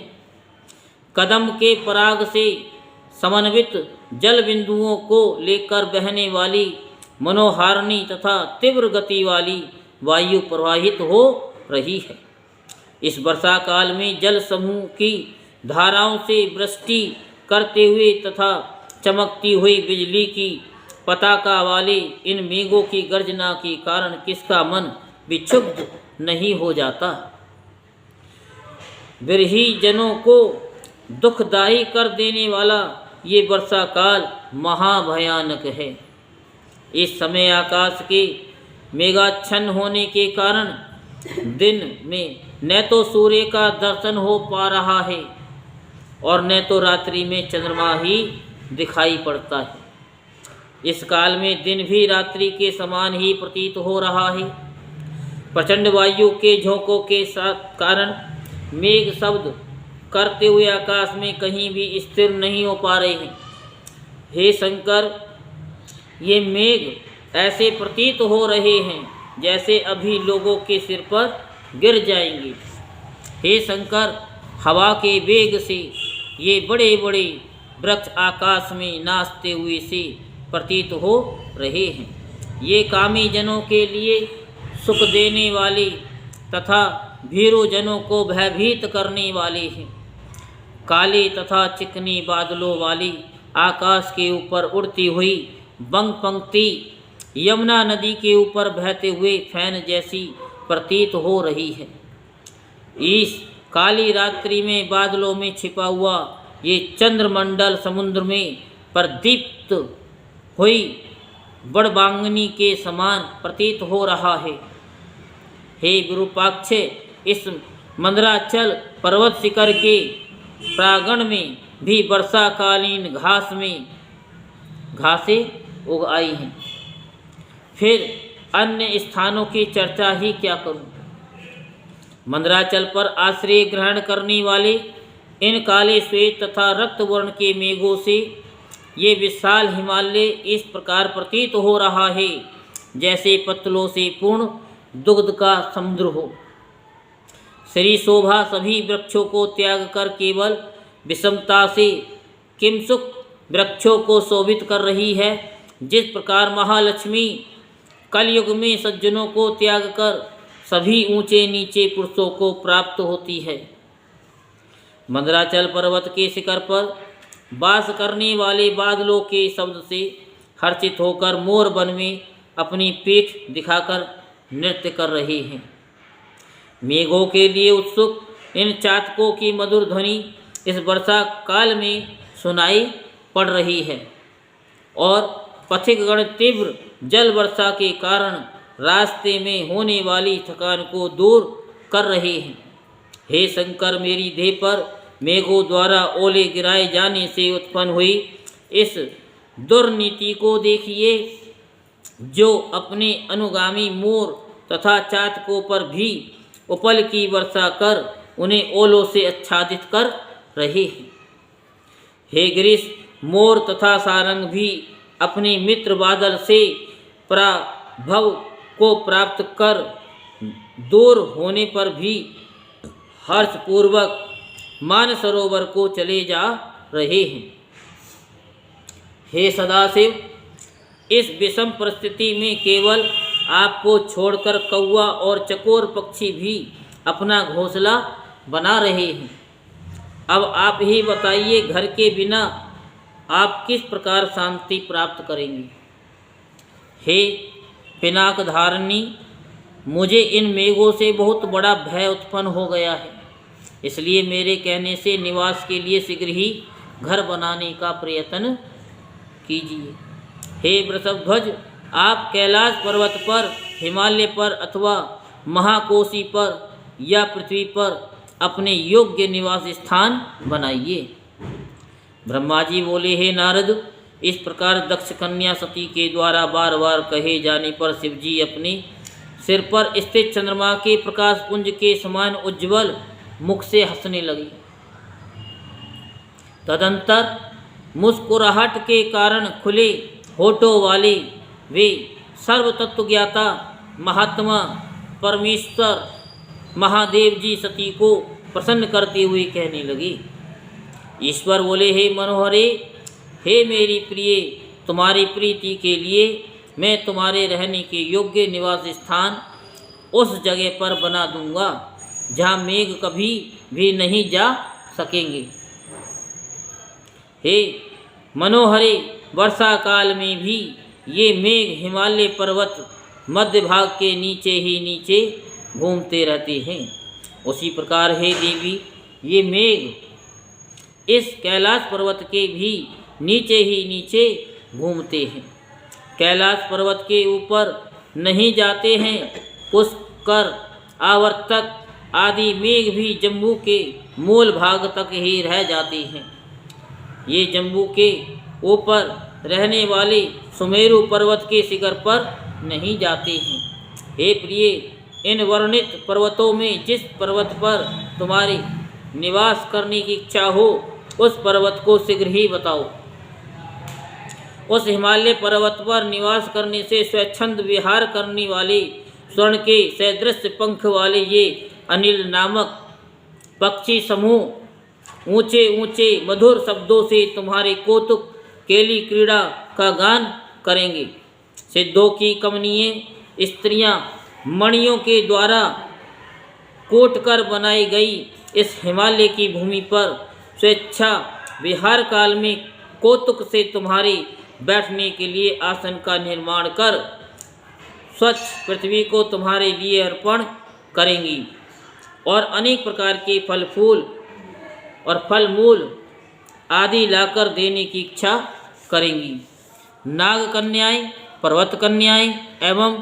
कदम के पराग से समन्वित जल बिंदुओं को लेकर बहने वाली मनोहारिणी तथा तीव्र गति वाली वायु प्रवाहित हो रही है। इस वर्षा काल में जल समूह की धाराओं से वृष्टि करते हुए तथा चमकती हुई बिजली की पताका वाले इन मेघों की गर्जना के कारण किसका मन विक्षुब्ध नहीं हो जाता। विरही जनों को दुखदायी कर देने वाला ये वर्षा काल महाभयानक है। इस समय आकाश के मेघाच्छन्न होने के कारण दिन में न तो सूर्य का दर्शन हो पा रहा है और न तो रात्रि में चंद्रमा ही दिखाई पड़ता है। इस काल में दिन भी रात्रि के समान ही प्रतीत हो रहा है। प्रचंड वायु के झोंकों के साथ कारण मेघ शब्द करते हुए आकाश में कहीं भी स्थिर नहीं हो पा रहे हैं। हे शंकर, ये मेघ ऐसे प्रतीत हो रहे हैं जैसे अभी लोगों के सिर पर गिर जाएंगे। हे शंकर, हवा के वेग से ये बड़े बड़े वृक्ष आकाश में नाचते हुए से प्रतीत हो रहे हैं। ये कामी जनों के लिए सुख देने वाले तथा भीरू जनों को भयभीत करने वाले हैं। काले तथा चिकनी बादलों वाली आकाश के ऊपर उड़ती हुई बंग पंक्ति यमुना नदी के ऊपर बहते हुए फैन जैसी प्रतीत हो रही है। इस काली रात्रि में बादलों में छिपा हुआ ये चंद्रमंडल समुद्र में प्रदीप्त हुई बड़बांगनी के समान प्रतीत हो रहा है। हे विरूपाक्ष, इस मंदराचल पर्वत शिखर के प्रांगण में भी वर्षाकालीन घासें उग आई हैं। फिर अन्य स्थानों की चर्चा ही क्या करूं। मंदराचल पर आश्रय ग्रहण करने वाले इन काले श्वेत तथा रक्त वर्ण के मेघों से ये विशाल हिमालय इस प्रकार प्रतीत हो रहा है जैसे पत्तलों से पूर्ण दुग्ध का समुद्र हो। श्री शोभा सभी वृक्षों को त्याग कर केवल विषमता से किंसुक वृक्षों को शोभित कर रही है। जिस प्रकार महालक्ष्मी कलयुग में सज्जनों को त्याग कर सभी ऊंचे नीचे पुरुषों को प्राप्त होती है। मंदराचल पर्वत के शिखर पर वास करने वाले बादलों के शब्द से हर्षित होकर मोर वन में अपनी पीठ दिखाकर नृत्य कर रहे हैं। मेघों के लिए उत्सुक इन चातकों की मधुर ध्वनि इस वर्षा काल में सुनाई पड़ रही है और पथिकगण तीव्र जल वर्षा के कारण रास्ते में होने वाली थकान को दूर कर रहे हैं। हे शंकर, मेरी देह पर मेघों द्वारा ओले गिराए जाने से उत्पन्न हुई इस दुर्नीति को देखिए। जो अपने अनुगामी मोर तथा चातकों पर भी उपल की वर्षा कर उन्हें ओलों से आच्छादित कर रहे हैं। हे गिरीश, मोर तथा सारंग भी अपने मित्र बादल से पराभव को प्राप्त कर दूर होने पर भी हर्षपूर्वक मानसरोवर को चले जा रहे हैं। हे सदाशिव, इस विषम परिस्थिति में केवल आपको छोड़कर कौवा और चकोर पक्षी भी अपना घोंसला बना रहे हैं। अब आप ही बताइए, घर के बिना आप किस प्रकार शांति प्राप्त करेंगे। हे पिनाक धारिणी, मुझे इन मेघों से बहुत बड़ा भय उत्पन्न हो गया है, इसलिए मेरे कहने से निवास के लिए शीघ्र ही घर बनाने का प्रयत्न कीजिए। हे वृषभध्वज, आप कैलाश पर्वत पर, हिमालय पर अथवा महाकोशी पर या पृथ्वी पर अपने योग्य निवास स्थान बनाइए। ब्रह्मा जी बोले, हे नारद, इस प्रकार दक्ष कन्या सती के द्वारा बार बार कहे जाने पर शिवजी अपने सिर पर स्थित चंद्रमा के प्रकाश पुंज के समान उज्ज्वल मुख से हंसने लगे। तदंतर मुस्कुराहट के कारण खुले होठों वाले वे सर्व तत्व ज्ञाता महात्मा परमेश्वर महादेव जी सती को प्रसन्न करते हुए कहने लगे। ईश्वर बोले, हे मनोहरे, हे मेरी प्रिय, तुम्हारी प्रीति के लिए मैं तुम्हारे रहने के योग्य निवास स्थान उस जगह पर बना दूंगा जहाँ मेघ कभी भी नहीं जा सकेंगे। हे मनोहरे, वर्षा काल में भी ये मेघ हिमालय पर्वत मध्य भाग के नीचे ही नीचे घूमते रहते हैं। उसी प्रकार हे देवी, ये मेघ इस कैलाश पर्वत के भी नीचे ही नीचे घूमते हैं। कैलाश पर्वत के ऊपर नहीं जाते हैं। पुष्कर, आवर्तक आदि मेघ भी जम्मू के मूल भाग तक ही रह जाते हैं। ये जम्मू के ऊपर रहने वाले सुमेरु पर्वत के शिखर पर नहीं जाते हैं। हे प्रिय, इन वर्णित पर्वतों में जिस पर्वत पर तुम्हारी निवास करने की इच्छा हो, उस पर्वत को शीघ्र ही बताओ। उस हिमालय पर्वत पर निवास करने से स्वच्छंद विहार करने वाले स्वर्ण के सदृश पंख वाले ये अनिल नामक पक्षी समूह ऊंचे ऊंचे मधुर शब्दों से तुम्हारे कौतुक केली क्रीड़ा का गान करेंगे। सिद्धों की कमनीय स्त्रियां मणियों के द्वारा कोटकर बनाई गई इस हिमालय की भूमि पर स्वेच्छा विहार काल में कौतुक से तुम्हारे बैठने के लिए आसन का निर्माण कर स्वच्छ पृथ्वी को तुम्हारे लिए अर्पण करेंगी और अनेक प्रकार के फल फूल और फल मूल आदि लाकर देने की इच्छा करेंगी। नाग कन्याएं, पर्वत कन्याएं एवं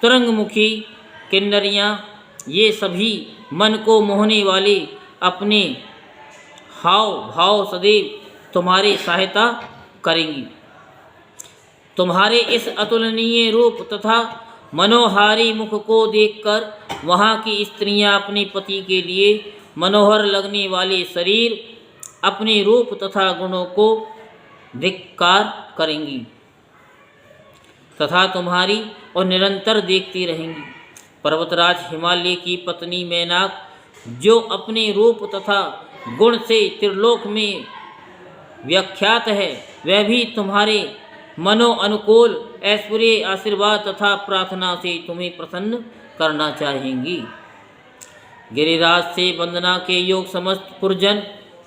तुरंगमुखी किन्नरियाँ, ये सभी मन को मोहने वाले अपने हाव भाव सदैव तुम्हारी सहायता करेंगी। तुम्हारे इस अतुलनीय रूप तथा मनोहारी मुख को देखकर वहाँ की स्त्रियाँ अपने पति के लिए मनोहर लगने वाले शरीर, अपने रूप तथा गुणों को धिक्कार करेंगी तथा तुम्हारी और निरंतर देखती रहेंगी। पर्वतराज हिमालय की पत्नी मैनाक, जो अपने रूप तथा गुण से त्रिलोक में विख्यात है, वह भी तुम्हारे मनो अनुकूल ऐश्वर्य आशीर्वाद तथा प्रार्थना से तुम्हें प्रसन्न करना चाहेंगी। गिरिराज से वंदना के योग समस्त पुरजन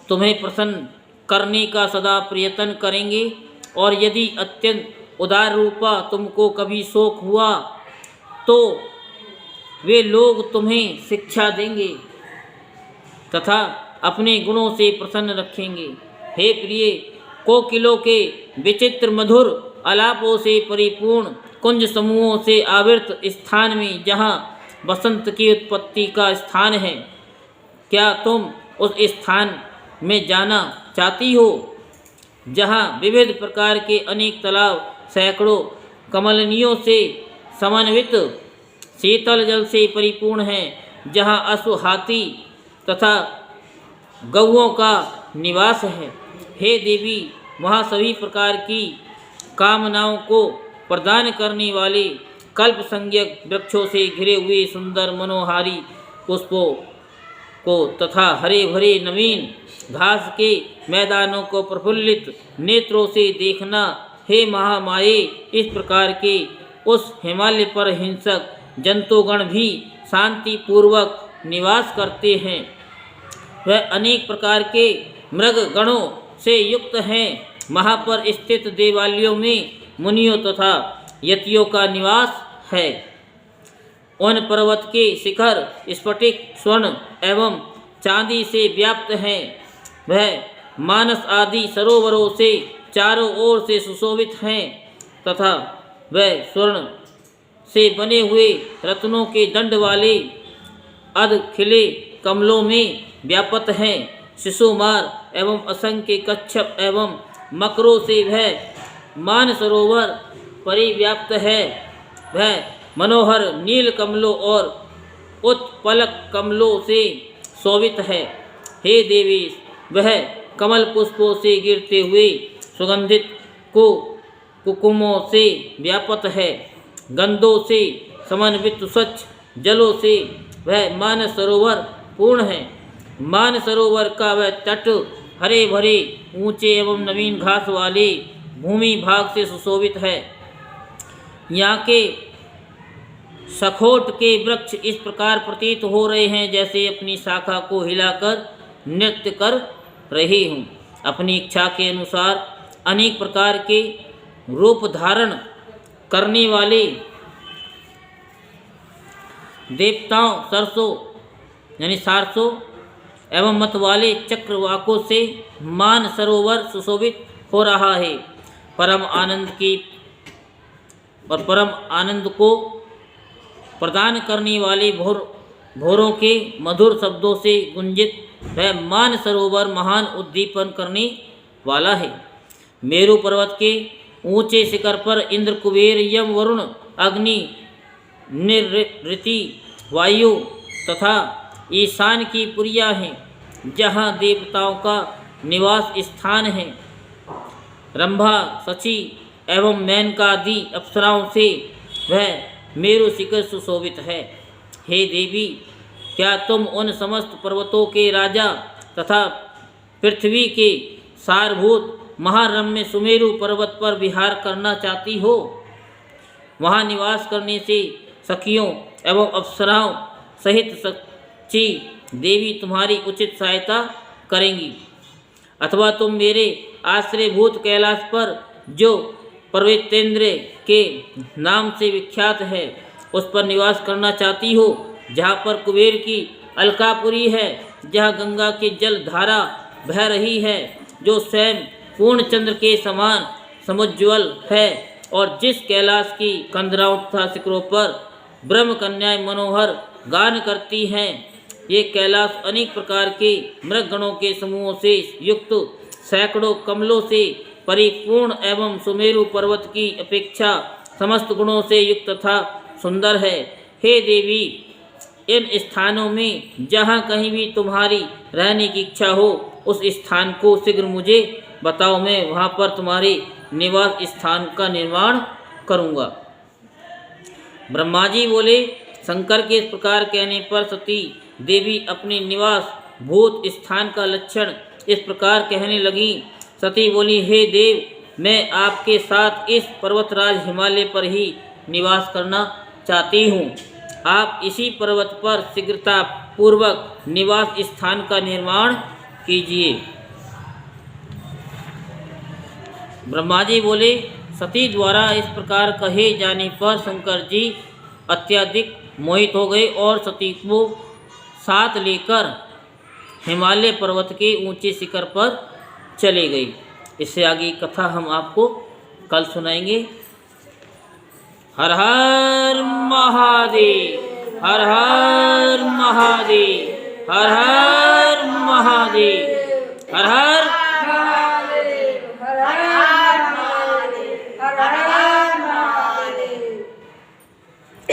तुम्हें प्रसन्न करने का सदा प्रयत्न करेंगे और यदि अत्यंत उदार रूपा तुमको कभी शोक हुआ तो वे लोग तुम्हें शिक्षा देंगे तथा अपने गुणों से प्रसन्न रखेंगे। हे प्रिय, कोकिलों के विचित्र मधुर आलापों से परिपूर्ण कुंज समूहों से आवृत स्थान में जहाँ बसंत की उत्पत्ति का स्थान है, क्या तुम उस स्थान में जाना चाहती हो जहाँ विविध प्रकार के अनेक तालाब, सैकड़ों कमलनियों से समन्वित शीतल जल से परिपूर्ण है, जहाँ अश्व, हाथी तथा गौओं का निवास है। हे देवी, वहाँ सभी प्रकार की कामनाओं को प्रदान करने वाले कल्प संज्ञक वृक्षों से घिरे हुए सुंदर मनोहारी पुष्पों को तथा हरे भरे नवीन घास के मैदानों को प्रफुल्लित नेत्रों से देखना। हे महामाये, इस प्रकार के उस हिमालय पर हिंसक जंतुगण भी शांति पूर्वक निवास करते हैं। वह अनेक प्रकार के मृग गणों से युक्त हैं। वहाँ पर स्थित देवालयों में मुनियों तथा यतियों का निवास है। उन पर्वत के शिखर स्फटिक, स्वर्ण एवं चांदी से व्याप्त हैं। वह मानस आदि सरोवरों से चारों ओर से सुशोभित हैं तथा वह स्वर्ण से बने हुए रत्नों के दंड वाले अध खिले कमलों में व्याप्त हैं। शिशुमार एवं असंख्य कच्छप एवं मकरों से वह मानसरोवर परिव्याप्त है। वह मनोहर नील कमलों और उत्पलक कमलों से शोभित है। हे देवी, वह कमल पुष्पों से गिरते हुए सुगंधित कुकुमों से व्याप्त है। गंधों से समन्वित स्वच्छ जलों से वह मानस सरोवर पूर्ण है। मानस सरोवर का वह तट हरे भरे ऊंचे एवं नवीन घास वाले भूमि भाग से सुशोभित है। यहाँ के सखोट के वृक्ष इस प्रकार प्रतीत हो रहे हैं जैसे अपनी शाखा को हिलाकर नृत्य कर रही हूँ। अपनी इच्छा के अनुसार अनेक प्रकार के रूप धारण करने वाले देवताओं सारसों एवं मत वाले चक्रवाकों से मान सरोवर सुशोभित हो रहा है। परम आनंद को प्रदान करने वाले भोरों के मधुर शब्दों से गुंजित वह मान सरोवर महान उद्दीपन करने वाला है। मेरु पर्वत के ऊंचे शिखर पर इंद्र, कुबेर, यम, वरुण, अग्नि, निरृति, वायु तथा ईशान की पुरियाँ हैं, जहाँ देवताओं का निवास स्थान है। रंभा, शची एवं मेनका आदि अप्सराओं से वह मेरु शिखर सुशोभित है। हे देवी, क्या तुम उन समस्त पर्वतों के राजा तथा पृथ्वी के सारभूत महारम्य सुमेरु पर्वत पर विहार करना चाहती हो? वहाँ निवास करने से सखियों एवं अप्सराओं सहित सच्ची देवी तुम्हारी उचित सहायता करेंगी। अथवा तुम मेरे आश्रयभूत कैलाश पर जो पर्वतेंद्र के नाम से विख्यात है उस पर निवास करना चाहती हो, जहाँ पर कुबेर की अलकापुरी है, जहाँ गंगा की जल धारा बह रही है, जो स्वयं पूर्ण चंद्र के समान समुज्ज्वल है, और जिस कैलाश की कंदराओं तथा शिखरों पर ब्रह्म कन्याएं मनोहर गान करती हैं। ये कैलाश अनेक प्रकार के मृगगणों के समूहों से युक्त सैकड़ों कमलों से परिपूर्ण एवं सुमेरु पर्वत की अपेक्षा समस्त गुणों से युक्त तथा सुंदर है। हे देवी, इन स्थानों में जहाँ कहीं भी तुम्हारी रहने की इच्छा हो, उस स्थान को शीघ्र मुझे बताओ। मैं वहाँ पर तुम्हारे निवास स्थान का निर्माण करूँगा। ब्रह्मा जी बोले, शंकर के इस प्रकार कहने पर सती देवी अपने निवास भूत स्थान का लक्षण इस प्रकार कहने लगी। सती बोली, हे देव, मैं आपके साथ इस पर्वतराज हिमालय पर ही निवास करना चाहती हूँ। आप इसी पर्वत पर शीघ्रता पूर्वक निवास स्थान का निर्माण कीजिए। ब्रह्मा जी बोले, सती द्वारा इस प्रकार कहे जाने पर शंकर जी अत्यधिक मोहित हो गए और सती को साथ लेकर हिमालय पर्वत के ऊंचे शिखर पर चले गए। इससे आगे कथा हम आपको कल सुनाएंगे। हर हर महादेव, हर हर महादेव, हर हर